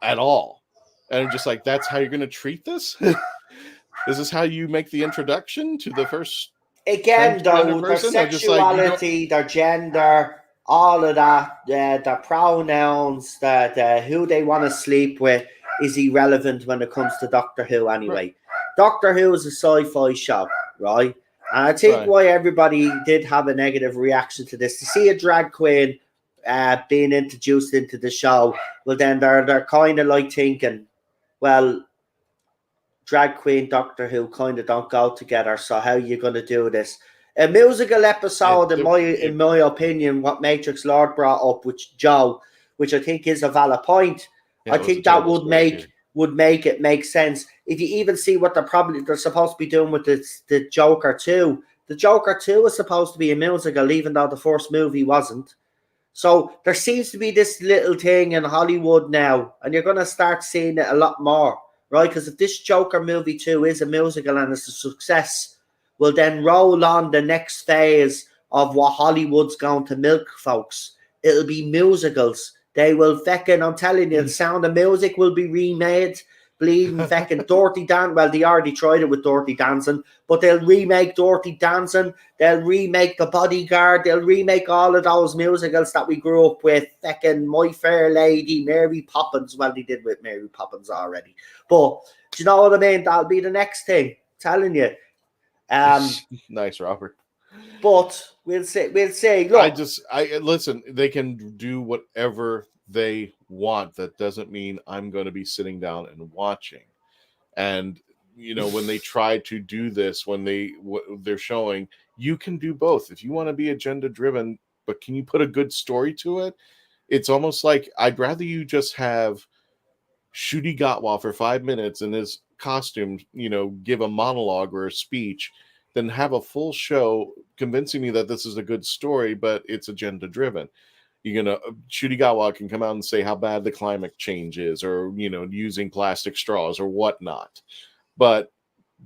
at all. And I'm just like, that's how you're going to treat this? Is this how you make the introduction to the first? Again, though, their sexuality, their gender, all of that, their pronouns, who they want to sleep with is irrelevant when it comes to Doctor Who anyway. Right. Doctor Who is a sci-fi show, right? And I think why everybody did have a negative reaction to this, to see a drag queen being introduced into the show, well, then they're kind of like thinking, well, drag queen, Doctor Who kind of don't go together, so how are you going to do this? A musical episode, in my opinion, what Matrix Lord brought up with Joe, which I think is a valid point. Yeah, I think that would make it make sense. If you even see what they're supposed to be doing with the Joker 2. The Joker 2 is supposed to be a musical, even though the first movie wasn't. So there seems to be this little thing in Hollywood now, and you're going to start seeing it a lot more, right? Because if this Joker movie 2 is a musical and it's a success, we'll then roll on the next phase of what Hollywood's going to milk, folks. It'll be musicals. They will feckin', I'm telling you, the Sound of Music will be remade. Bleeding feckin' Dirty Dancing. Well, they already tried it with Dirty Dancing, but they'll remake Dirty Dancing. They'll remake The Bodyguard. They'll remake all of those musicals that we grew up with. Feckin' My Fair Lady, Mary Poppins. Well, they did with Mary Poppins already. But do you know what I mean? That'll be the next thing. I'm telling you. Nice, Robert. But we'll see. Look, I listen. They can do whatever they want. That doesn't mean I'm going to be sitting down and watching. And when they try to do this, when they're showing, you can do both. If you want to be agenda driven, but can you put a good story to it? It's almost like I'd rather you just have Shooty Gatwa for 5 minutes in his costume, give a monologue or a speech, than have a full show convincing me that this is a good story, but it's agenda driven. Shooty Gatwa can come out and say how bad the climate change is, or using plastic straws or whatnot, but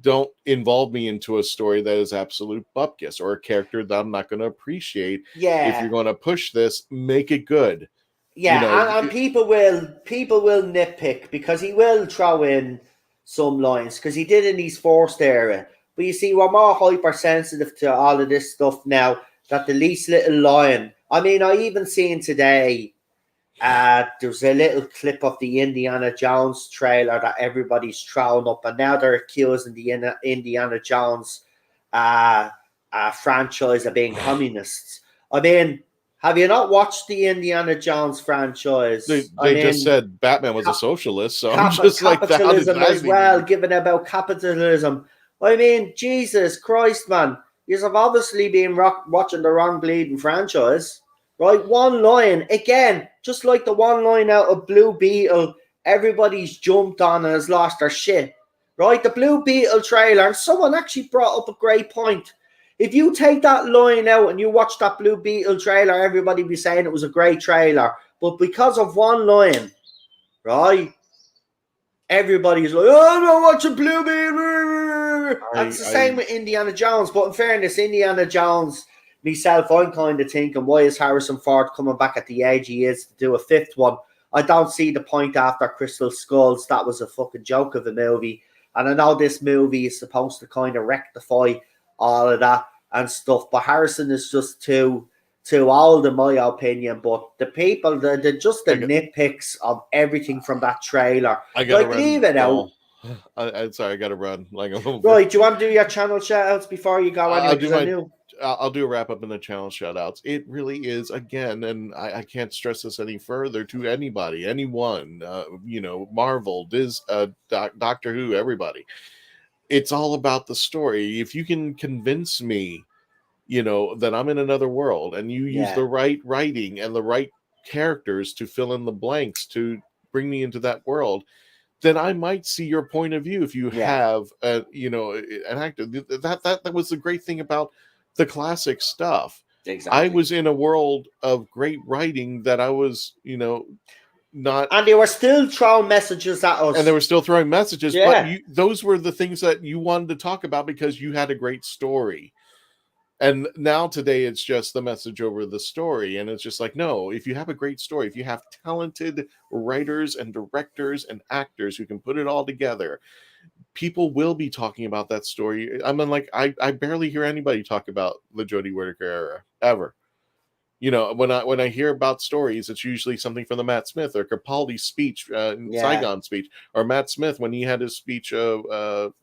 don't involve me into a story that is absolute bupkis or a character that I'm not going to appreciate. Yeah. If you're going to push this, make it good. Yeah, and people will nitpick because he will throw in some lines because he did in his first era. But you see, we're more hypersensitive to all of this stuff now. That the least little line. I mean, I even seen today. There's a little clip of the Indiana Jones trailer that everybody's throwing up, and now they're accusing the Indiana Jones franchise of being communists. I mean, have you not watched the Indiana Jones franchise? They just said Batman was a socialist, so I'm just like, capitalism as well, giving about capitalism. I mean, Jesus Christ, man. You've obviously been watching the wrong bleeding franchise. Right? One line, again, just like the one line out of Blue Beetle, everybody's jumped on and has lost their shit. Right? The Blue Beetle trailer, and someone actually brought up a great point. If you take that line out and you watch that Blue Beetle trailer, everybody be saying it was a great trailer. But because of one line, right? Everybody's like, oh, I'm not watching Blue Beetle. That's the same with Indiana Jones. But in fairness, Indiana Jones, myself, I'm kind of thinking, why is Harrison Ford coming back at the age he is to do a fifth one? I don't see the point after Crystal Skulls. That was a fucking joke of a movie. And I know this movie is supposed to kind of rectify all of that and stuff. But Harrison is just too old, in my opinion. But the people, they're just the nitpicks of everything from that trailer. Leave it out. I'm sorry, I got to run. Right, do you want to do your channel shout-outs before you go? I'll do a wrap-up in the channel shout-outs. It really is, again, and I can't stress this any further to anybody, anyone, Marvel, Doctor Who, everybody. It's all about the story. If you can convince me, that I'm in another world, and you use the right writing and the right characters to fill in the blanks to bring me into that world, then I might see your point of view. If you have, an actor, that was the great thing about the classic stuff. Exactly. I was in a world of great writing that I was, not, and they were still throwing messages at us. And they were still throwing messages, but those were the things that you wanted to talk about because you had a great story. And now today it's just the message over the story. And it's just like, no, if you have a great story, if you have talented writers and directors and actors who can put it all together, people will be talking about that story. I mean, like, I barely hear anybody talk about the Jodie Whittaker era, ever. When I hear about stories, it's usually something from the Matt Smith or Capaldi's speech, Saigon speech, or Matt Smith when he had his speech of,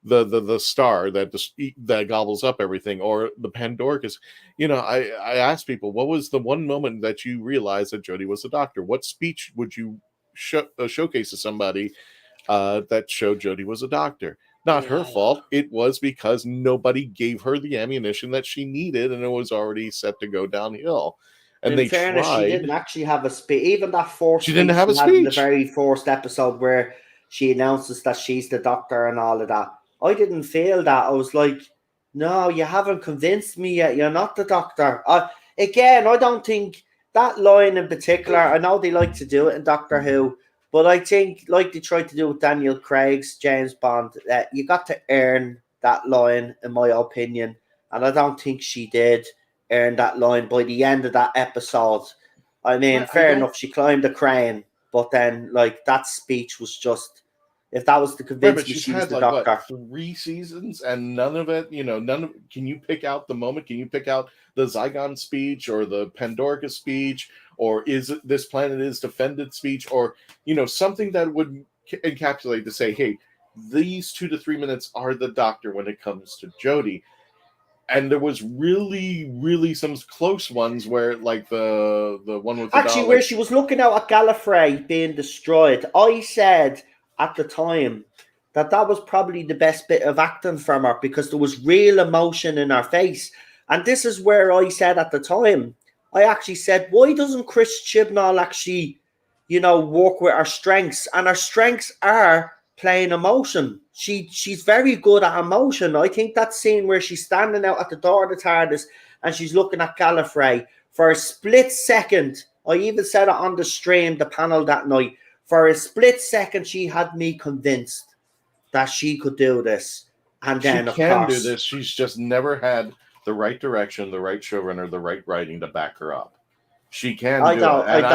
the star that gobbles up everything, or the Pandorcus. I asked people, what was the one moment that you realized that Jodie was a doctor? What speech would you showcase to somebody that showed Jodie was a doctor? not her fault. It was because nobody gave her the ammunition that she needed, and it was already set to go downhill. And In they fairness, she tried. didn't actually have a speech. Even that first She didn't speech have a she had in the speech. very first episode where she announces that she's the doctor and all of that. I didn't feel that. I was like, no, you haven't convinced me yet. You're not the doctor. Again, I don't think that line in particular, I know they like to do it in Doctor Who, but I think, like they tried to do with Daniel Craig's James Bond, you got to earn that line, in my opinion. And I don't think she did earn that line by the end of that episode. I mean, fair enough, she climbed a crane, but then, like, that speech was just, if that was to Right, convince but me she's she was had the like what, doctor. 3 seasons, and none of it. Can you pick out the moment? Can you pick out the Zygon speech or the Pandorica speech, or is it this planet is defended speech, or something that would encapsulate to say, hey, these 2 to 3 minutes are the doctor when it comes to Jodie. And there was really, really some close ones where, like the one with the Actually, Daleks. where she was looking out at Gallifrey being destroyed, I said at the time that was probably the best bit of acting from her because there was real emotion in her face. And this is where I said at the time, I actually said, why doesn't Chris Chibnall actually, work with her strengths? And her strengths are playing emotion. She's very good at emotion. I think that scene where she's standing out at the door of the TARDIS and she's looking at Gallifrey for a split second. I even said it on the stream, the panel that night. For a split second, she had me convinced that she could do this. And then, she can do this. She's just never had the right direction, the right showrunner, the right writing to back her up. She can do it. And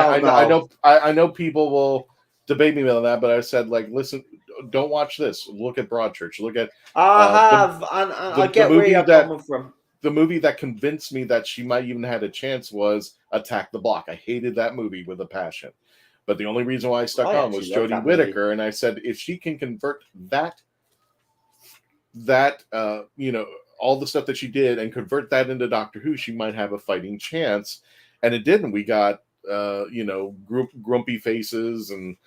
I know people will debate me on that, but I said, like, listen, don't watch this. Look at Broadchurch. Look at I get where you're coming from. The movie that convinced me that she might even had a chance was Attack the Block. I hated that movie with a passion. But the only reason why I stuck on was Jodie Whittaker, and I said, if she can convert that all the stuff that she did and convert that into Doctor Who, she might have a fighting chance. And it didn't. We got grumpy faces, and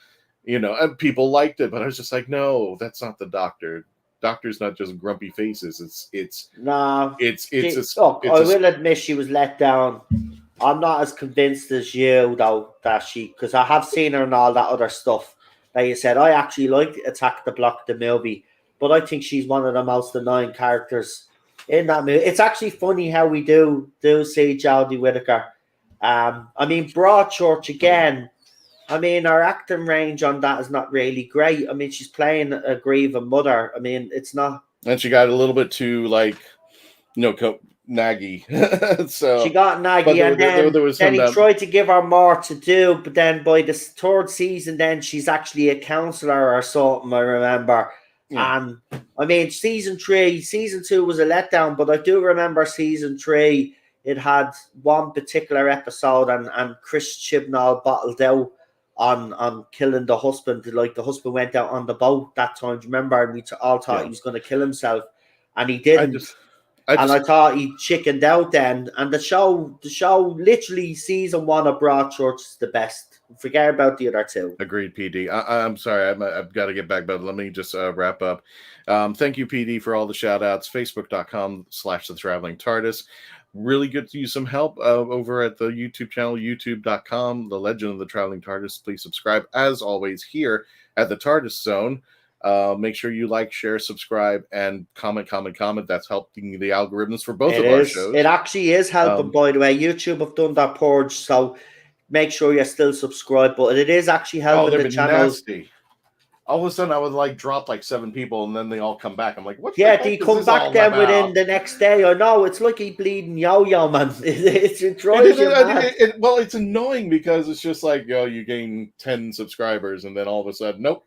and people liked it, but I was just like, no, that's not the Doctor. Doctor's not just grumpy faces. I will admit she was let down. I'm not as convinced as you though because I have seen her and all that other stuff. Like you said, I actually liked Attack the Block, the movie, but I think she's one of the most annoying characters in that movie. It's actually funny how we do see Jodie Whittaker. I mean, Broadchurch again. I mean, her acting range on that is not really great. I mean, she's playing a grieving mother. I mean, it's not. And she got a little bit too naggy. So she got naggy, and then he tried to give her more to do. But then by the third season, then she's actually a counselor or something. I remember. Yeah. And I mean, season 2 was a letdown, but I do remember season 3. It had one particular episode, and Chris Chibnall bottled out on killing the husband. Like, the husband went out on the boat that time. Do you remember? And we all thought he was going to kill himself, and he didn't. I thought he chickened out then. And the show literally, season 1 of Broadchurch is the best. Forget about the other 2. Agreed, PD. I'm sorry, I've got to get back, but let me just wrap up. Thank you, PD, for all the shout outs. Facebook.com/The Traveling TARDIS. Really good to use some help over at the YouTube channel, youtube.com, The Legend of the Traveling TARDIS. Please subscribe, as always, here at the TARDIS Zone. Make sure you like, share, subscribe, and comment. That's helping the algorithms for both of our shows. It actually is helping, by the way. YouTube have done that purge, so make sure you're still subscribed. But it is actually helping the channel. Nasty. All of a sudden, I would drop 7 people, and then they all come back. I'm like, what? Yeah, they come back then within the next day. I know, it's like a bleeding yo-yo, man. It drives you mad. Well, it's annoying because it's just like, you gain 10 subscribers, and then all of a sudden, nope.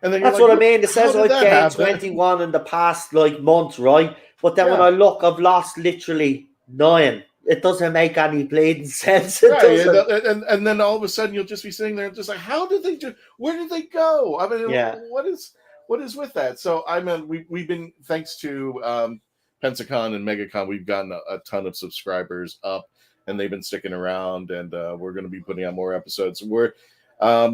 And then that's what I mean. It says I've gained 21 in the past month, right? But then when I look, I've lost literally 9. It doesn't make any bleeding sense. And then all of a sudden you'll just be sitting there and just like, how did they where did they go? I mean, what is with that? So I mean, we've been, thanks to Pensacon and MegaCon, we've gotten a ton of subscribers up, and they've been sticking around, and we're going to be putting out more episodes. We're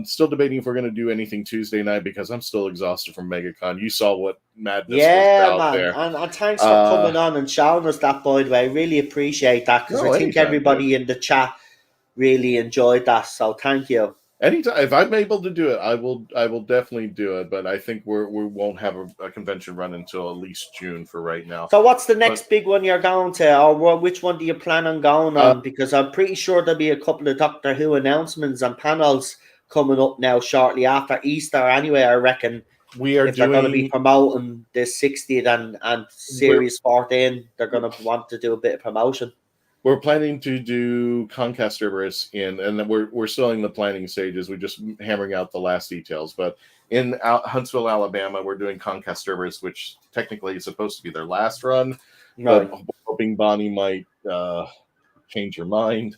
still debating if we're going to do anything Tuesday night because I'm still exhausted from MegaCon. You saw what madness was Yeah, out man. there. And thanks for coming on and showing us that, by the way. I really appreciate that, because No, I think anytime, everybody in the chat really enjoyed that. So thank you. Anytime, if I'm able to do it, I will definitely do it. But I think we won't have a convention run until at least June for right now. So what's the next big one you're going to, or which one do you plan on going on? Because I'm pretty sure there'll be a couple of Doctor Who announcements and panels coming up now shortly after Easter. Anyway, I reckon they're going to be promoting the 60th and Series 14, they're going to want to do a bit of promotion. We're planning to do Concast Cerberus and then we're still in the planning stages. We're just hammering out the last details. But in Huntsville, Alabama, we're doing Concast Cerberus, which technically is supposed to be their last run. Right. But hoping Bonnie might change her mind.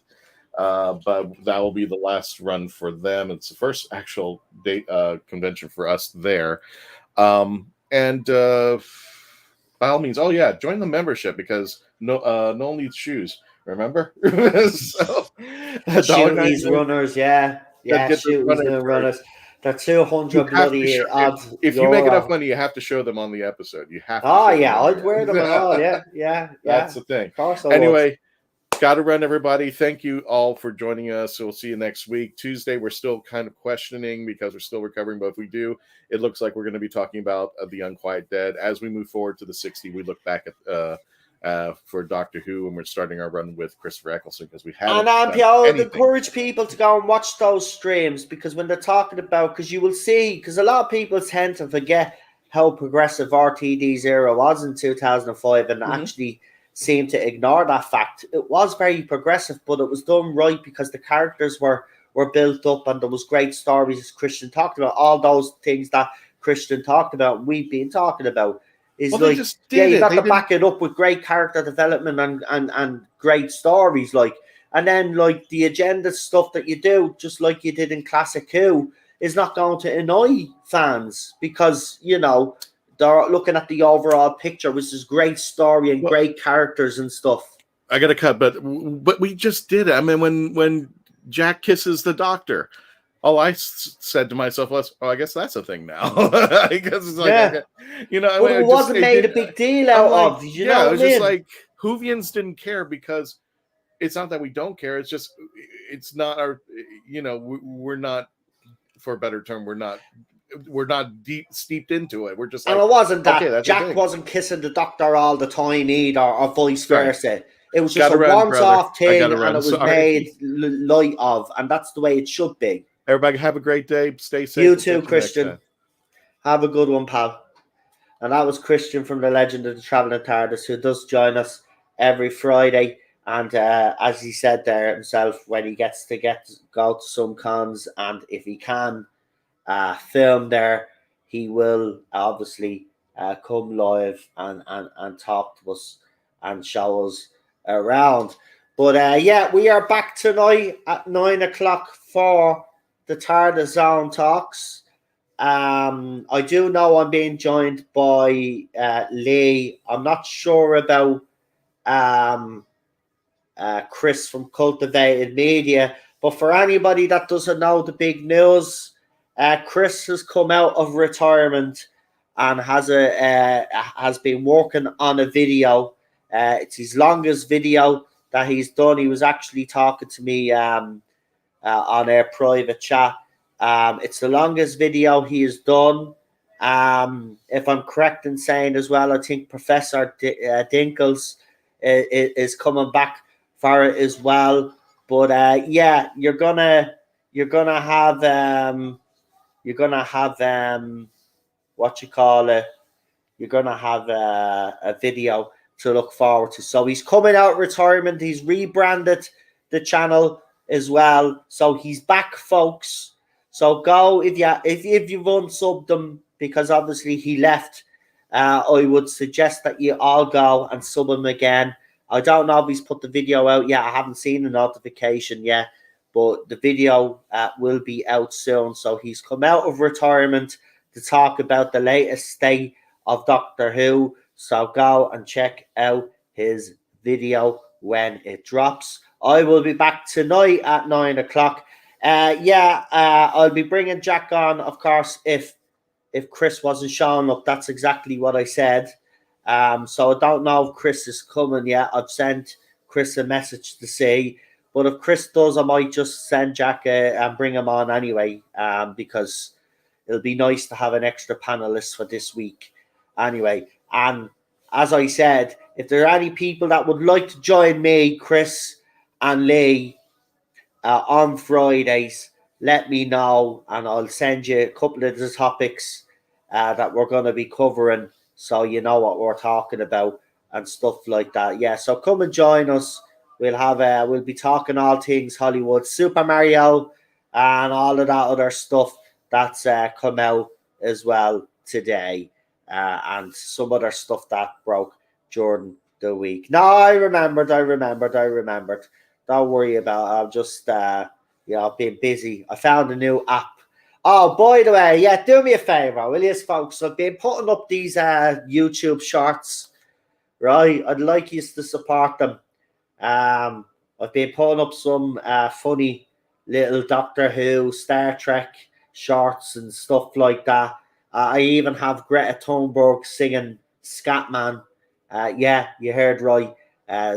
But that will be the last run for them. It's the first actual date convention for us there. And by all means, join the membership, because no one needs shoes. Remember? So, Shooties runners, yeah. Shooties new runners. They're 200 bloody odd. If you make enough money, you have to show them on the episode. You have to. I'd wear them and all. Yeah. That's the thing. Of course. Anyway, got to run, everybody. Thank you all for joining us. We'll see you next week. Tuesday, we're still kind of questioning because we're still recovering. But if we do, it looks like we're going to be talking about The Unquiet Dead. As we move forward to the 60, we look back at for Doctor Who, and we're starting our run with Christopher Eccleston, because we haven't. And I would encourage people to go and watch those streams, because when they're talking about, because you will see, because a lot of people tend to forget how progressive RTD's era was in 2005 and actually seem to ignore that fact. It was very progressive, but it was done right because the characters were built up and there was great stories, as Christian talked about, all those things that Christian talked about and we've been talking about. You got to back it up with great character development and great stories, and then the agenda stuff that you do, just like you did in Classic Who, is not going to annoy fans, because they're looking at the overall picture, which is great story and great characters and stuff. I got to cut, but we just did it. I mean, when Jack kisses the Doctor, all I said to myself was, "Oh, I guess that's a thing now." I guess it's like, it wasn't made a big deal out of. You know, it was just like Whovians didn't care, because it's not that we don't care. It's just it's not our. We're not, for a better term, we're not deep steeped into it. We're just like, and it wasn't that Jack wasn't kissing the Doctor all the time either, or vice versa. It was just a once-off thing, and it was made light of, and that's the way it should be. Everybody have a great day. Stay safe. You too, Christian. Have a good one, pal. And that was Christian from the Legend of the Traveling Tardis, who does join us every Friday. And as he said there himself, when he gets to go to some cons, and if he can film there, he will obviously come live and talk to us and show us around. But we are back tonight at 9 o'clock for the Tardis Zone Talks. I do know I'm being joined by Lee. I'm not sure about Chris from Cultivated Media, but for anybody that doesn't know the big news, Chris has come out of retirement and has been working on a video. It's his longest video that he's done. He was actually talking to me on a private chat. It's the longest video he has done. If I'm correct in saying as well, I think Professor Dinkles is coming back for it as well. But you're gonna have what you call it. You're gonna have a video to look forward to. So he's coming out of retirement. He's rebranded the channel as well. So he's back, folks. So go if you've unsubbed him, because obviously he left. I would suggest that you all go and sub him again. I don't know if he's put the video out yet. I haven't seen the notification yet, but the video will be out soon. So he's come out of retirement to talk about the latest state of Doctor Who. So go and check out his video when it drops. I will be back tonight at 9 o'clock. I'll be bringing Jack on, of course, if if Chris wasn't showing up. That's exactly what I said. So I don't know if Chris is coming yet. I've sent Chris a message to say, but if Chris does, I might just send Jack and bring him on anyway, because it'll be nice to have an extra panelist for this week. Anyway, and as I said, if there are any people that would like to join me, Chris and Lee, on Fridays, let me know, and I'll send you a couple of the topics that we're going to be covering, so you know what we're talking about and stuff like that. Yeah, so come and join us. We'll be talking all things Hollywood, Super Mario, and all of that other stuff that's come out as well today, and some other stuff that broke during the week. No, I remembered. Don't worry about it. I'm just, being busy. I found a new app. Oh, by the way, yeah, do me a favor, will you, folks? I've been putting up these YouTube shorts, right? I'd like you to support them. I've been putting up some funny little Doctor Who, Star Trek shorts and stuff like that. I even have Greta Thunberg singing Scatman. Yeah, you heard right.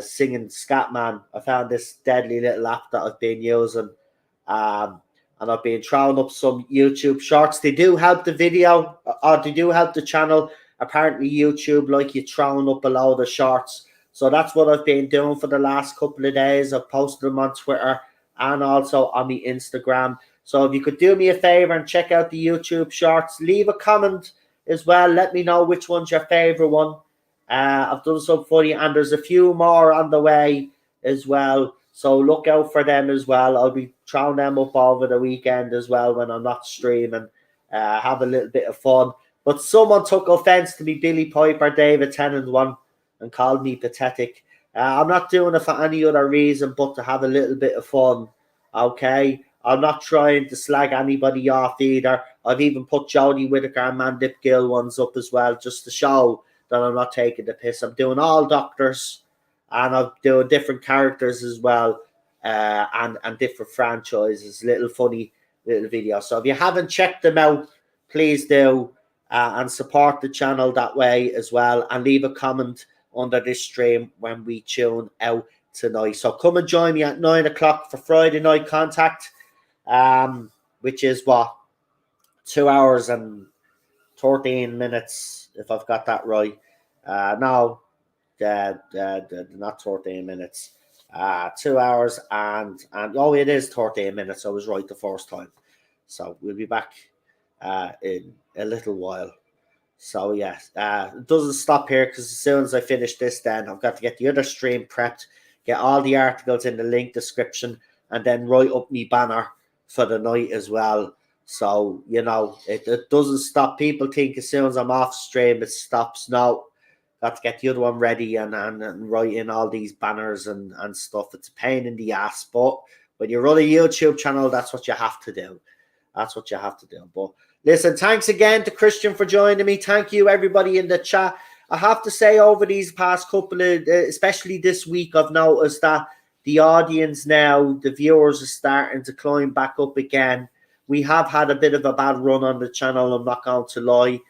Singing Scatman. I found this deadly little app that I've been using. And I've been throwing up some YouTube shorts. They do help the video, or they do help the channel. Apparently, YouTube like you throwing up a load of shorts. So that's what I've been doing for the last couple of days. I've posted them on Twitter and also on my Instagram. So if you could do me a favor and check out the YouTube shorts, leave a comment as well. Let me know which one's your favorite one. I've done some funny, and there's a few more on the way as well. So look out for them as well. I'll be throwing them up over the weekend as well when I'm not streaming. Have a little bit of fun. But someone took offense to me Billy Piper, David Tennant one, and called me pathetic. I'm not doing it for any other reason but to have a little bit of fun. Okay? I'm not trying to slag anybody off either. I've even put Jodie Whittaker and Mandip Gill ones up as well, just to show that I'm not taking the piss. I'm doing all doctors, and I'm doing different characters as well, and different franchises. Little funny little videos. So if you haven't checked them out, please do, and support the channel that way as well, and leave a comment under this stream when we tune out tonight. So come and join me at 9 o'clock for Friday Night Contact, which is 2 hours and 13 minutes, if I've got that right. No, not 13 minutes. 2 hours and it is 13 minutes. I was right the first time. So we'll be back in a little while. So yes, it doesn't stop here, because as soon as I finish this, then I've got to get the other stream prepped, get all the articles in the link description, and then write up me banner for the night as well. So, it doesn't stop. People think as soon as I'm off stream, it stops. No, got to get the other one ready and write in all these banners and stuff. It's a pain in the ass, but when you run a YouTube channel, that's what you have to do. But listen, thanks again to Christian for joining me. Thank you, everybody in the chat. I have to say, over these past couple of, especially this week, I've noticed that the audience now, the viewers are starting to climb back up again. We have had a bit of a bad run on the channel, I'm not going to lie.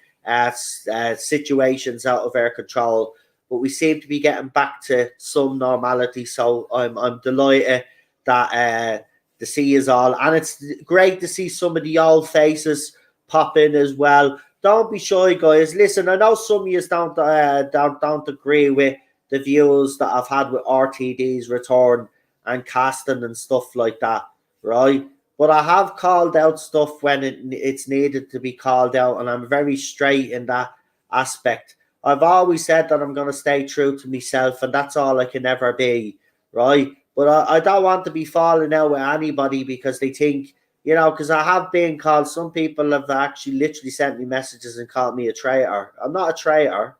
Situations out of our control, but we seem to be getting back to some normality. So I'm delighted that to see us all, and it's great to see some of the old faces pop in as well. Don't be shy, guys. Listen, I know some of you don't agree with the views that I've had with RTD's return and casting and stuff like that, right? But I have called out stuff when it's needed to be called out, and I'm very straight in that aspect. I've always said that I'm going to stay true to myself, and that's all I can ever be, right? But I don't want to be falling out with anybody because they think, because I have been called, some people have actually literally sent me messages and called me a traitor. I'm not a traitor.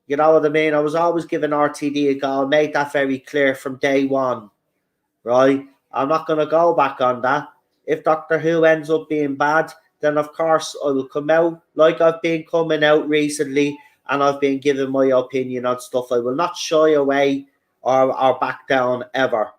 You know what I mean? I was always giving RTD a go. I made that very clear from day one, right? I'm not going to go back on that. If Doctor Who ends up being bad, then of course I will come out like I've been coming out recently, and I've been giving my opinion on stuff. I will not shy away or back down ever,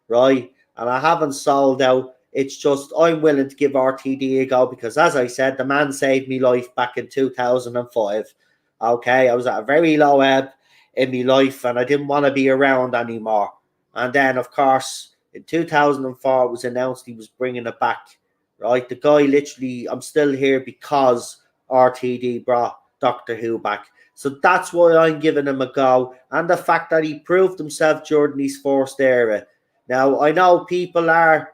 right? And I haven't sold out. It's just I'm willing to give RTD a go because, as I said, the man saved me life back in 2005. Okay, I was at a very low ebb in my life and I didn't want to be around anymore. And then, of course, in 2004, it was announced he was bringing it back. Right, the guy literally, I'm still here because RTD brought Doctor Who back. So that's why I'm giving him a go. And the fact that he proved himself during his first era. Now, I know people are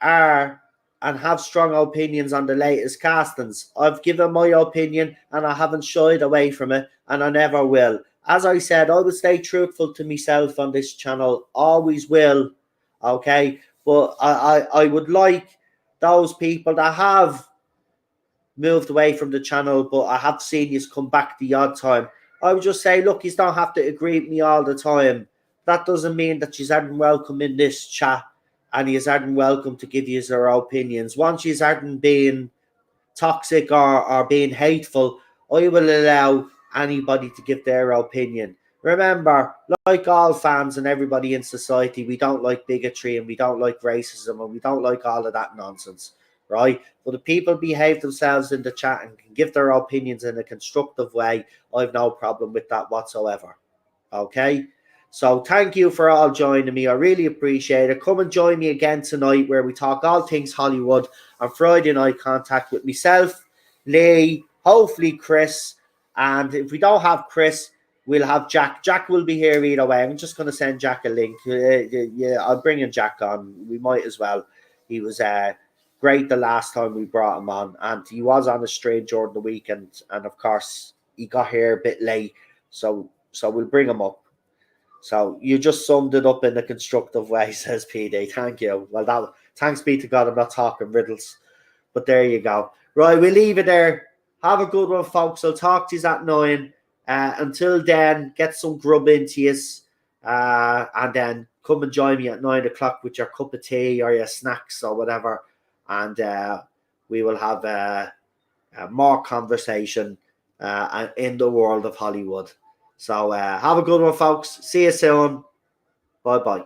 and have strong opinions on the latest castings. I've given my opinion and I haven't shied away from it and I never will. As I said, I will stay truthful to myself on this channel. Always will. Okay? But I would like those people that have moved away from the channel, but I have seen you come back the odd time. I would just say, look, you don't have to agree with me all the time. That doesn't mean that you aren't welcome in this chat and you aren't welcome to give you your opinions. Once you aren't being toxic or being hateful, I will allow anybody to give their opinion. Remember, like all fans and everybody in society, we don't like bigotry and we don't like racism and we don't like all of that nonsense, right? But if people behave themselves in the chat and can give their opinions in a constructive way, I've no problem with that whatsoever, okay? So thank you for all joining me. I really appreciate it. Come and join me again tonight where we talk all things Hollywood on Friday Night Contact with myself, Lee, hopefully Chris. And if we don't have Chris, we'll have Jack. Jack will be here either way. I'm just going to send Jack a link. Yeah, I'll bring in Jack on. We might as well. He was great the last time we brought him on. And he was on the stream during the weekend. And, of course, he got here a bit late. So we'll bring him up. So you just summed it up in a constructive way, says PD. Thank you. Well, thanks be to God I'm not talking riddles. But there you go. Right, we'll leave it there. Have a good one, folks. I'll talk to you at 9. Until then, get some grub into you. And then come and join me at 9 o'clock with your cup of tea or your snacks or whatever. And we will have more conversation in the world of Hollywood. So have a good one, folks. See you soon. Bye-bye.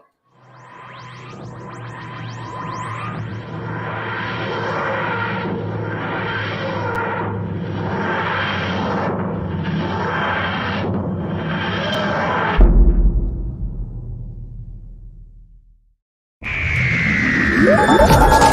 Yeah.